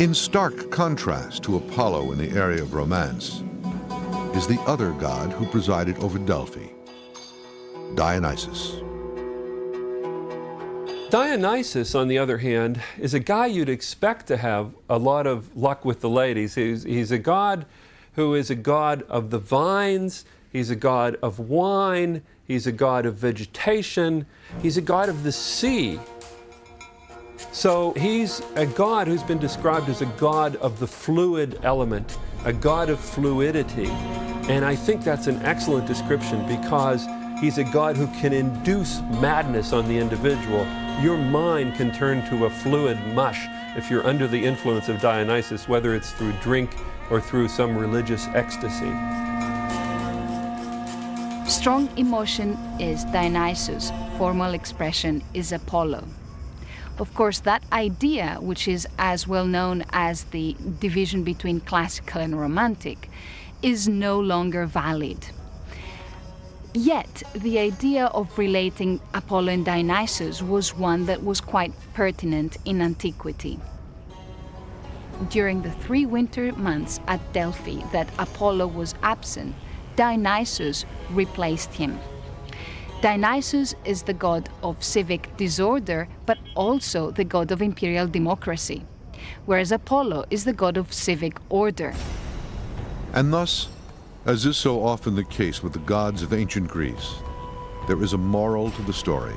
In stark contrast to Apollo in the area of romance is the other god who presided over Delphi, Dionysus. Dionysus, on the other hand, is a guy you'd expect to have a lot of luck with the ladies. He's a god who is a god of the vines, he's a god of wine, He's a god of vegetation. He's a god of the sea. So he's a god who's been described as a god of the fluid element, a god of fluidity. And I think that's an excellent description because he's a god who can induce madness on the individual. Your mind can turn to a fluid mush if you're under the influence of Dionysus, whether it's through drink or through some religious ecstasy. Strong emotion is Dionysus. Formal expression is Apollo. Of course, that idea, which is as well known as the division between classical and romantic, is no longer valid. Yet, the idea of relating Apollo and Dionysus was one that was quite pertinent in antiquity. During the 3 winter months at Delphi that Apollo was absent, Dionysus replaced him. Dionysus is the god of civic disorder, but also the god of imperial democracy, whereas Apollo is the god of civic order. And thus, as is so often the case with the gods of ancient Greece, there is a moral to the story.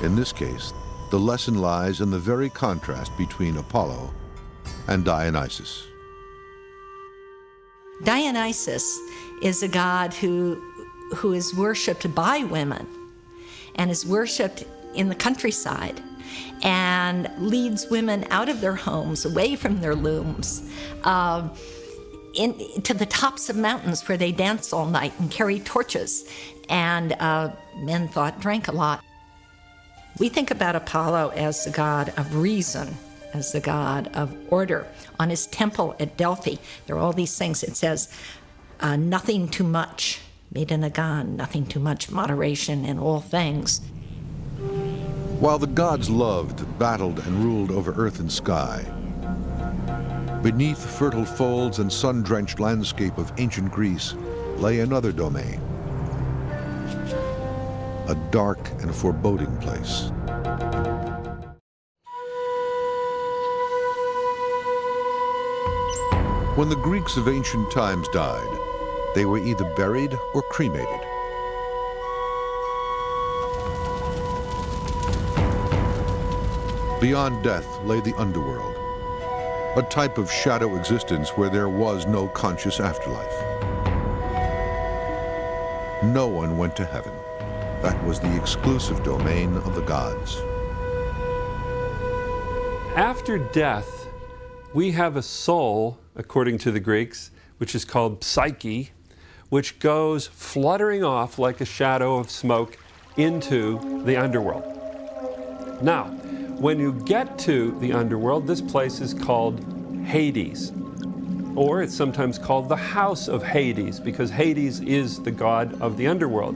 In this case, the lesson lies in the very contrast between Apollo and Dionysus. Dionysus is a god who is worshipped by women and is worshipped in the countryside and leads women out of their homes, away from their looms, to the tops of mountains where they dance all night and carry torches. And men thought drank a lot. We think about Apollo as the god of reason, as the god of order. On his temple at Delphi, there are all these things. It says, nothing too much, Medenagon, nothing too much, moderation in all things. While the gods loved, battled, and ruled over earth and sky, beneath the fertile folds and sun-drenched landscape of ancient Greece lay another domain, a dark and foreboding place. When the Greeks of ancient times died, they were either buried or cremated. Beyond death lay the underworld, a type of shadow existence where there was no conscious afterlife. No one went to heaven. That was the exclusive domain of the gods. After death, we have a soul, according to the Greeks, which is called psyche, which goes fluttering off like a shadow of smoke into the underworld. Now, when you get to the underworld, this place is called Hades, or it's sometimes called the House of Hades, because Hades is the god of the underworld.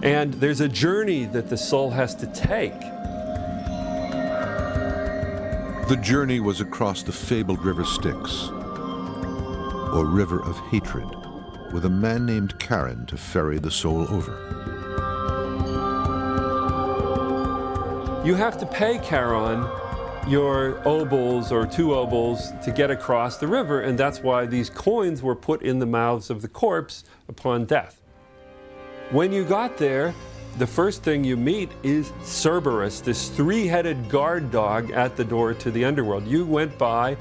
And there's a journey that the soul has to take. The journey was across the fabled river Styx, or river of hatred, with a man named Charon to ferry the soul over. You have to pay Charon your obols or 2 obols to get across the river, and that's why these coins were put in the mouths of the corpse upon death. When you got there, the first thing you meet is Cerberus, this 3-headed guard dog at the door to the underworld. You went by,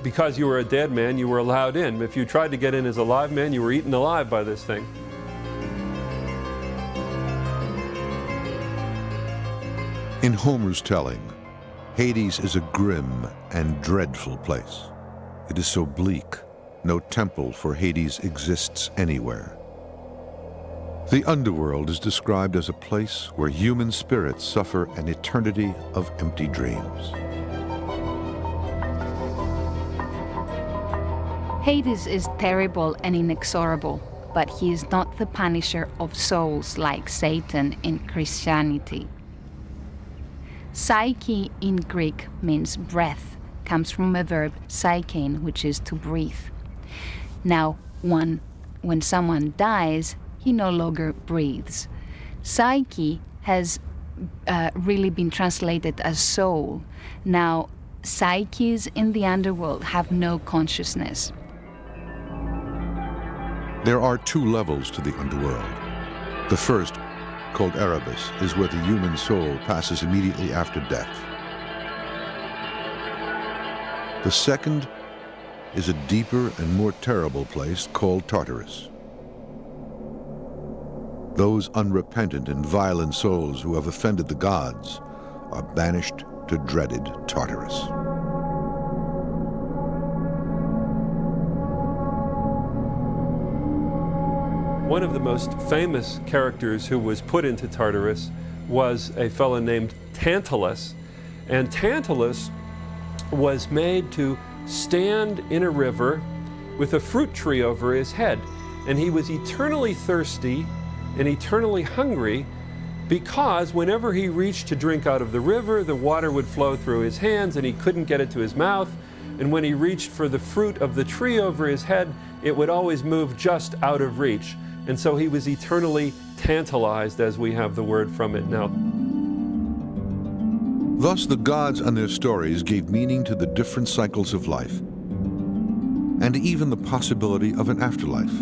because you were a dead man, you were allowed in. If you tried to get in as a live man, you were eaten alive by this thing. In Homer's telling, Hades is a grim and dreadful place. It is so bleak, no temple for Hades exists anywhere. The underworld is described as a place where human spirits suffer an eternity of empty dreams. Hades is terrible and inexorable, but he is not the punisher of souls like Satan in Christianity. Psyche in Greek means breath, comes from a verb psychein, which is to breathe. Now, when someone dies, he no longer breathes. Psyche has really been translated as soul. Now, psyches in the underworld have no consciousness. There are two levels to the underworld. The first, called Erebus, is where the human soul passes immediately after death. The second is a deeper and more terrible place called Tartarus. Those unrepentant and violent souls who have offended the gods are banished to dreaded Tartarus. One of the most famous characters who was put into Tartarus was a fellow named Tantalus. And Tantalus was made to stand in a river with a fruit tree over his head. And he was eternally thirsty and eternally hungry, because whenever he reached to drink out of the river, the water would flow through his hands and he couldn't get it to his mouth. And when he reached for the fruit of the tree over his head, it would always move just out of reach. And so he was eternally tantalized, as we have the word from it now. Thus, the gods and their stories gave meaning to the different cycles of life, and even the possibility of an afterlife.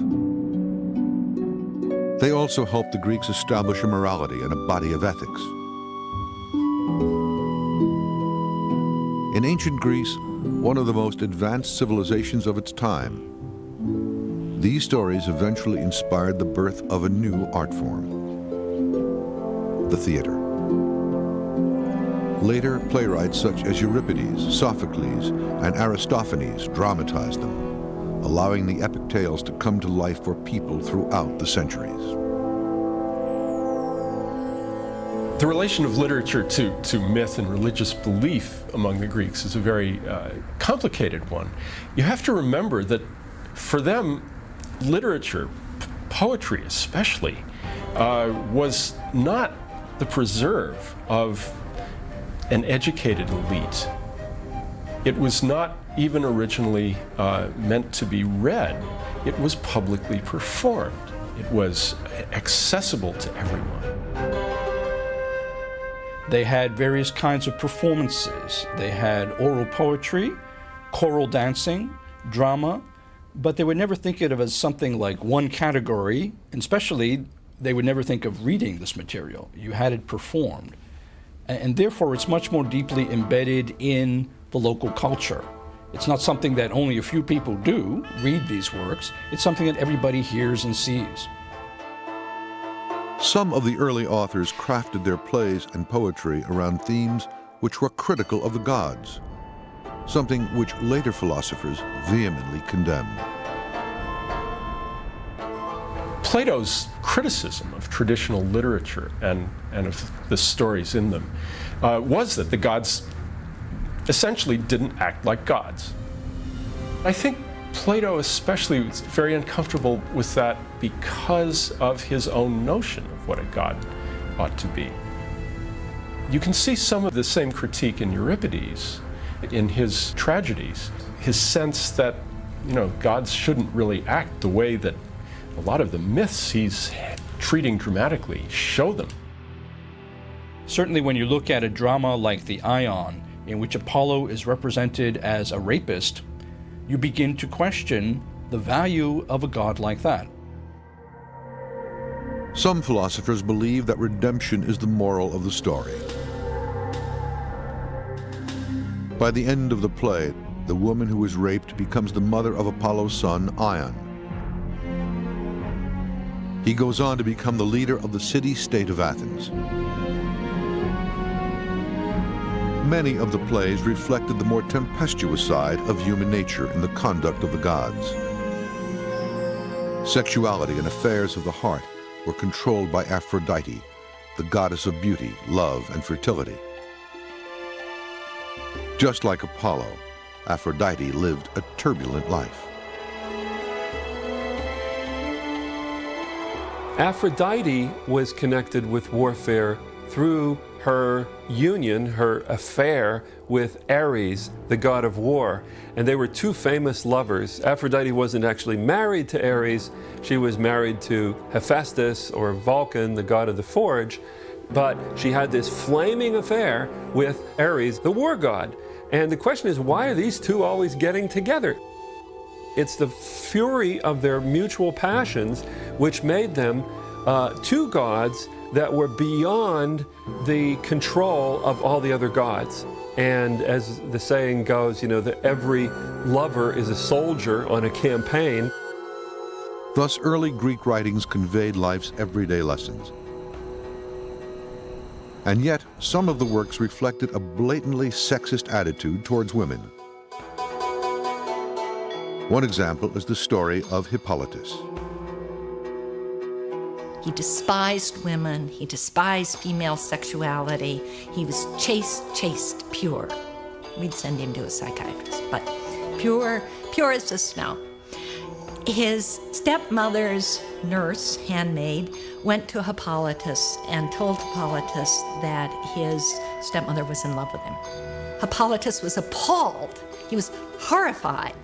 They also helped the Greeks establish a morality and a body of ethics. In ancient Greece, one of the most advanced civilizations of its time, these stories eventually inspired the birth of a new art form, the theater. Later, playwrights such as Euripides, Sophocles, and Aristophanes dramatized them, allowing the epic tales to come to life for people throughout the centuries. The relation of literature to myth and religious belief among the Greeks is a very complicated one. You have to remember that for them, literature, poetry especially, was not the preserve of an educated elite. It was not even originally meant to be read. It was publicly performed. It was accessible to everyone. They had various kinds of performances. They had oral poetry, choral dancing, drama, but they would never think of it as something like one category, and especially they would never think of reading this material. You had it performed. And therefore, it's much more deeply embedded in the local culture. It's not something that only a few people do, read these works. It's something that everybody hears and sees. Some of the early authors crafted their plays and poetry around themes which were critical of the gods, something which later philosophers vehemently condemned. Plato's criticism of traditional literature and of the stories in them was that the gods essentially didn't act like gods. I think Plato especially was very uncomfortable with that because of his own notion of what a god ought to be. You can see some of the same critique in Euripides, in his tragedies, his sense that, gods shouldn't really act the way that a lot of the myths he's treating dramatically show them. Certainly when you look at a drama like the Ion, in which Apollo is represented as a rapist, you begin to question the value of a god like that. Some philosophers believe that redemption is the moral of the story. By the end of the play, the woman who is raped becomes the mother of Apollo's son, Ion. He goes on to become the leader of the city-state of Athens. Many of the plays reflected the more tempestuous side of human nature in the conduct of the gods. Sexuality and affairs of the heart were controlled by Aphrodite, the goddess of beauty, love, and fertility. Just like Apollo, Aphrodite lived a turbulent life. Aphrodite was connected with warfare through her union, her affair with Ares, the god of war. And they were two famous lovers. Aphrodite wasn't actually married to Ares. She was married to Hephaestus, or Vulcan, the god of the forge. But she had this flaming affair with Ares, the war god. And the question is, why are these two always getting together? It's the fury of their mutual passions which made them two gods that were beyond the control of all the other gods. And as the saying goes, that every lover is a soldier on a campaign. Thus, early Greek writings conveyed life's everyday lessons. And yet, some of the works reflected a blatantly sexist attitude towards women. One example is the story of Hippolytus. He despised women. He despised female sexuality. He was chaste, pure. We'd send him to a psychiatrist, but pure as the snow. His stepmother's nurse, handmaid, went to Hippolytus and told Hippolytus that his stepmother was in love with him. Hippolytus was appalled. He was horrified.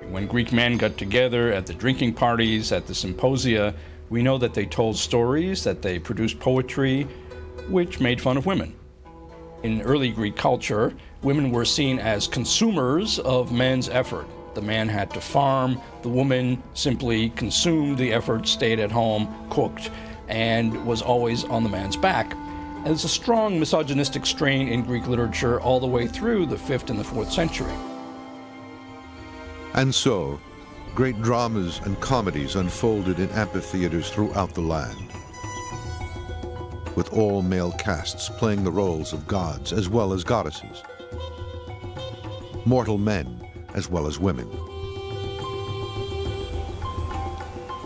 When Greek men got together at the drinking parties, at the symposia, we know that they told stories, that they produced poetry, which made fun of women. In early Greek culture, women were seen as consumers of men's effort. The man had to farm, the woman simply consumed the effort, stayed at home, cooked, and was always on the man's back. And there's a strong misogynistic strain in Greek literature all the way through the 5th and the 4th century. And so, great dramas and comedies unfolded in amphitheaters throughout the land, with all male casts playing the roles of gods as well as goddesses, mortal men as well as women.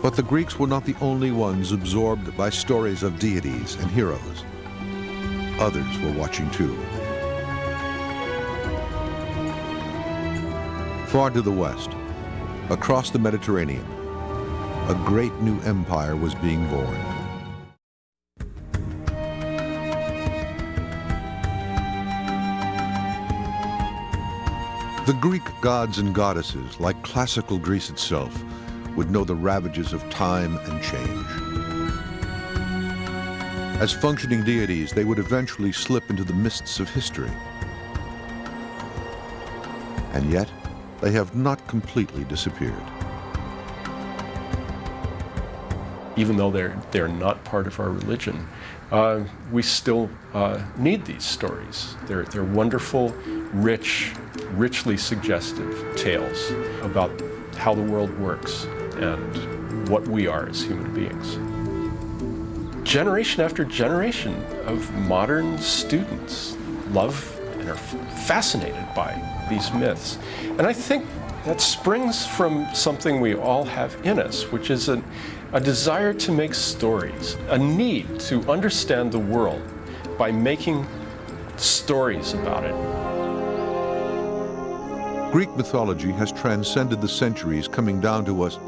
But the Greeks were not the only ones absorbed by stories of deities and heroes. Others were watching too. Far to the west, across the Mediterranean, a great new empire was being born. The Greek gods and goddesses, like classical Greece itself, would know the ravages of time and change. As functioning deities, they would eventually slip into the mists of history. And yet, they have not completely disappeared. Even though they're not part of our religion, we still need these stories. They're wonderful, rich, richly suggestive tales about how the world works and what we are as human beings. Generation after generation of modern students love and are fascinated by these myths. And I think that springs from something we all have in us, which is a desire to make stories, a need to understand the world by making stories about it. Greek mythology has transcended the centuries, coming down to us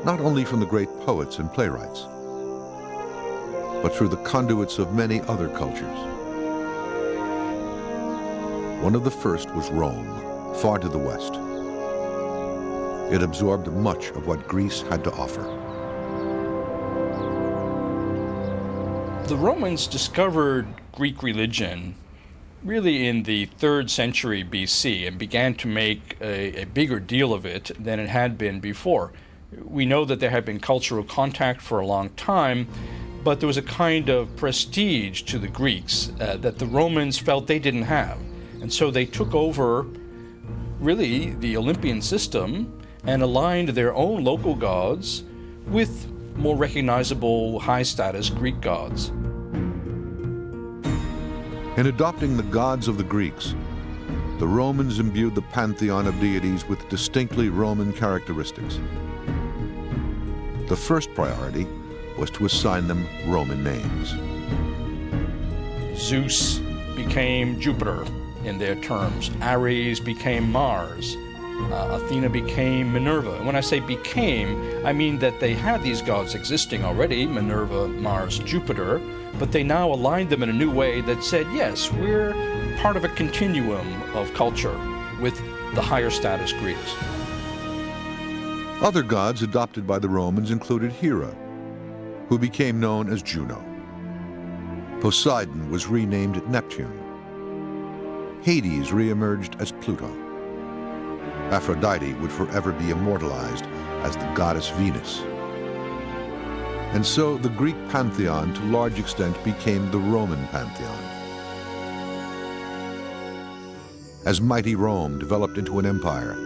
not only from the great poets and playwrights, but through the conduits of many other cultures. One of the first was Rome, far to the west. It absorbed much of what Greece had to offer. The Romans discovered Greek religion really in the 3rd century BC and began to make a bigger deal of it than it had been before. We know that there had been cultural contact for a long time, but there was a kind of prestige to the Greeks that the Romans felt they didn't have. And so they took over really the Olympian system and aligned their own local gods with more recognizable high-status Greek gods. In adopting the gods of the Greeks, the Romans imbued the pantheon of deities with distinctly Roman characteristics. The first priority was to assign them Roman names. Zeus became Jupiter in their terms. Ares became Mars. Athena became Minerva. And when I say became, I mean that they had these gods existing already, Minerva, Mars, Jupiter, but they now aligned them in a new way that said, yes, we're part of a continuum of culture with the higher status Greeks. Other gods adopted by the Romans included Hera, who became known as Juno. Poseidon was renamed Neptune. Hades reemerged as Pluto. Aphrodite would forever be immortalized as the goddess Venus. And so the Greek pantheon to large extent became the Roman pantheon. As mighty Rome developed into an empire,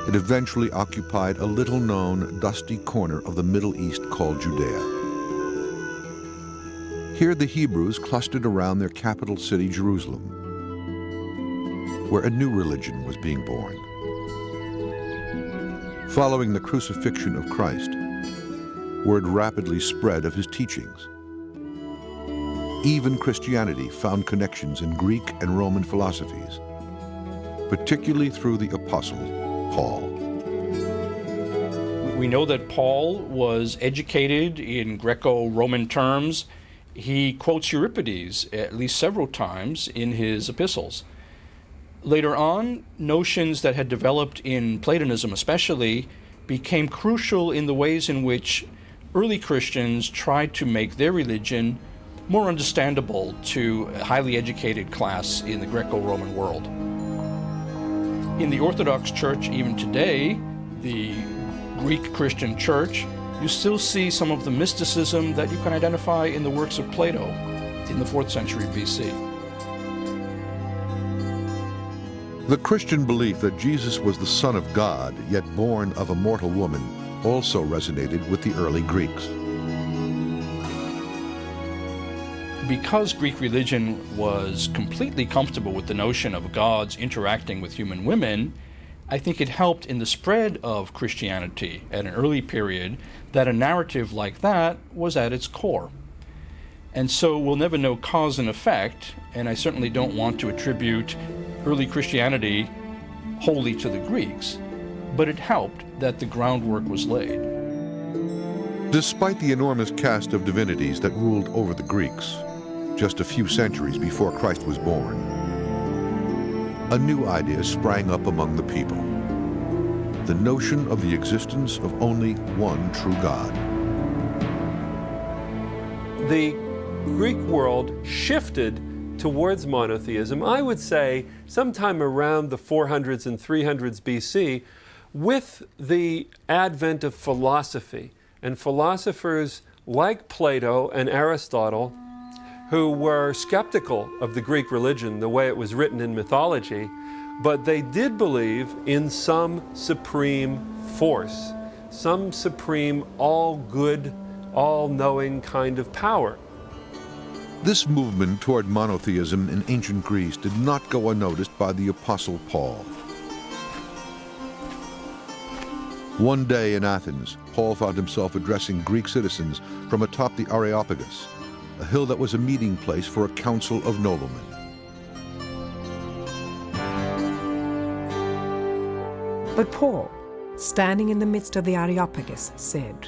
it eventually occupied a little-known, dusty corner of the Middle East called Judea. Here the Hebrews clustered around their capital city, Jerusalem, where a new religion was being born. Following the crucifixion of Christ, word rapidly spread of his teachings. Even Christianity found connections in Greek and Roman philosophies, particularly through the apostle Paul. We know that Paul was educated in Greco-Roman terms. He quotes Euripides at least several times in his epistles. Later on, notions that had developed in Platonism especially became crucial in the ways in which early Christians tried to make their religion more understandable to a highly educated class in the Greco-Roman world. In the Orthodox Church, even today, the Greek Christian Church, you still see some of the mysticism that you can identify in the works of Plato in the 4th century BC. The Christian belief that Jesus was the Son of God, yet born of a mortal woman, also resonated with the early Greeks. Because Greek religion was completely comfortable with the notion of gods interacting with human women, I think it helped in the spread of Christianity at an early period that a narrative like that was at its core. And so we'll never know cause and effect, and I certainly don't want to attribute early Christianity wholly to the Greeks, but it helped that the groundwork was laid. Despite the enormous cast of divinities that ruled over the Greeks, just a few centuries before Christ was born, a new idea sprang up among the people: the notion of the existence of only one true God. The Greek world shifted towards monotheism, I would say, sometime around the 400s and 300s BC, with the advent of philosophy. And philosophers like Plato and Aristotle, who were skeptical of the Greek religion the way it was written in mythology, but they did believe in some supreme force, some supreme, all-good, all-knowing kind of power. This movement toward monotheism in ancient Greece did not go unnoticed by the Apostle Paul. One day in Athens, Paul found himself addressing Greek citizens from atop the Areopagus, a hill that was a meeting place for a council of noblemen. But Paul, standing in the midst of the Areopagus, said,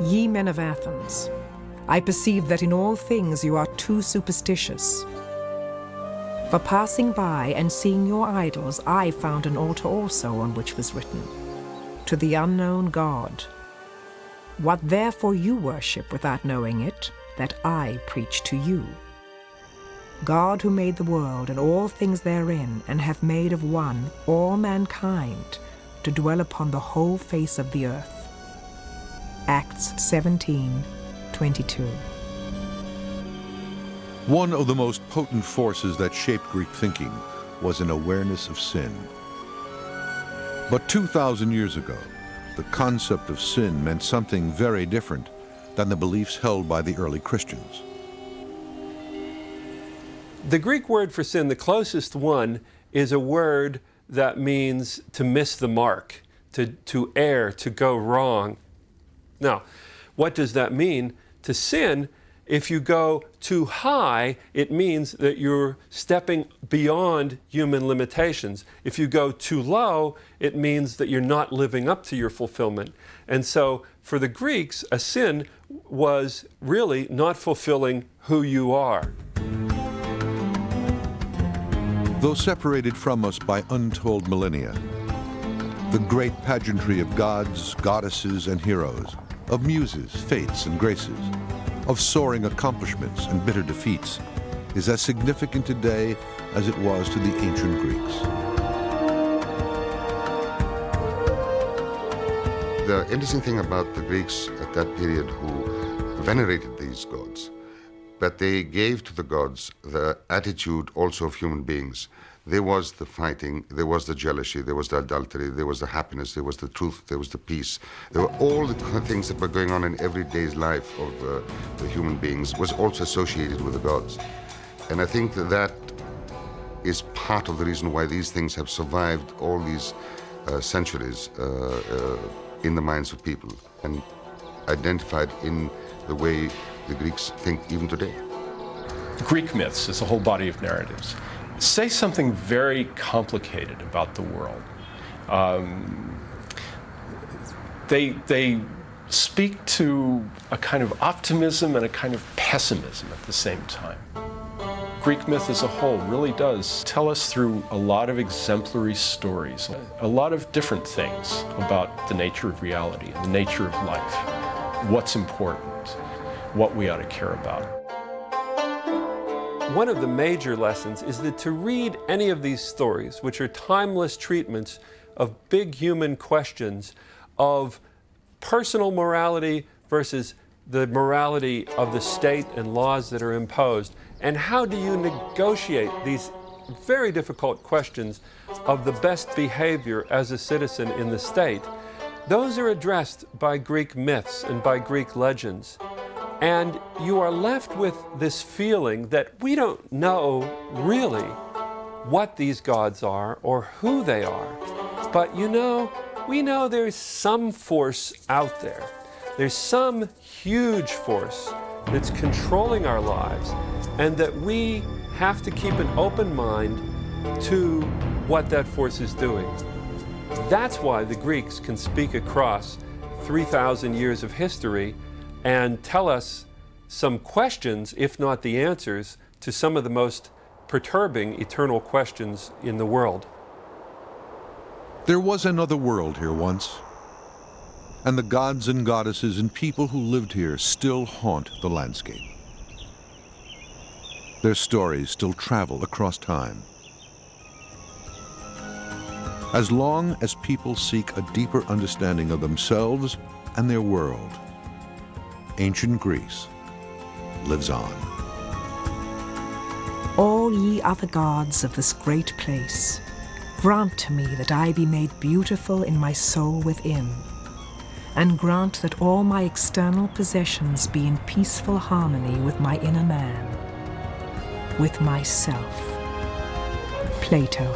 "Ye men of Athens, I perceive that in all things you are too superstitious. For passing by and seeing your idols, I found an altar also on which was written, To the unknown God. What therefore you worship without knowing it, that I preach to you. God who made the world and all things therein, and hath made of one all mankind to dwell upon the whole face of the earth." Acts 17:22. One of the most potent forces that shaped Greek thinking was an awareness of sin. But 2,000 years ago, the concept of sin meant something very different than the beliefs held by the early Christians. The Greek word for sin, the closest one, is a word that means to miss the mark, to err, to go wrong. Now, what does that mean? To sin, if you go too high, it means that you're stepping beyond human limitations. If you go too low, it means that you're not living up to your fulfillment. And so for the Greeks, a sin was really not fulfilling who you are. Though separated from us by untold millennia, the great pageantry of gods, goddesses, and heroes, of muses, fates, and graces, of soaring accomplishments and bitter defeats, is as significant today as it was to the ancient Greeks. the interesting thing about the Greeks at that period who venerated these gods, that they gave to the gods the attitude also of human beings. There was the fighting, there was the jealousy, there was the adultery, there was the happiness, there was the truth, there was the peace. There were all the things that were going on in everyday's life of the human beings was also associated with the gods. And I think that is part of the reason why these things have survived all these centuries in the minds of people and identified in the way the Greeks think even today. Greek myths is a whole body of narratives. Say something very complicated about the world. They speak to a kind of optimism and a kind of pessimism at the same time. Greek myth as a whole really does tell us through a lot of exemplary stories, a lot of different things about the nature of reality, the nature of life, what's important, what we ought to care about. One of the major lessons is that to read any of these stories, which are timeless treatments of big human questions of personal morality versus the morality of the state and laws that are imposed, and how do you negotiate these very difficult questions of the best behavior as a citizen in the state, those are addressed by Greek myths and by Greek legends. And you are left with this feeling that we don't know really what these gods are or who they are. But we know there's some force out there. There's some huge force that's controlling our lives, and that we have to keep an open mind to what that force is doing. That's why the Greeks can speak across 3,000 years of history and tell us some questions, if not the answers, to some of the most perturbing eternal questions in the world. There was another world here once, and the gods and goddesses and people who lived here still haunt the landscape. Their stories still travel across time. As long as people seek a deeper understanding of themselves and their world, ancient Greece lives on. All ye other gods of this great place, grant to me that I be made beautiful in my soul within, and grant that all my external possessions be in peaceful harmony with my inner man, with myself. Plato.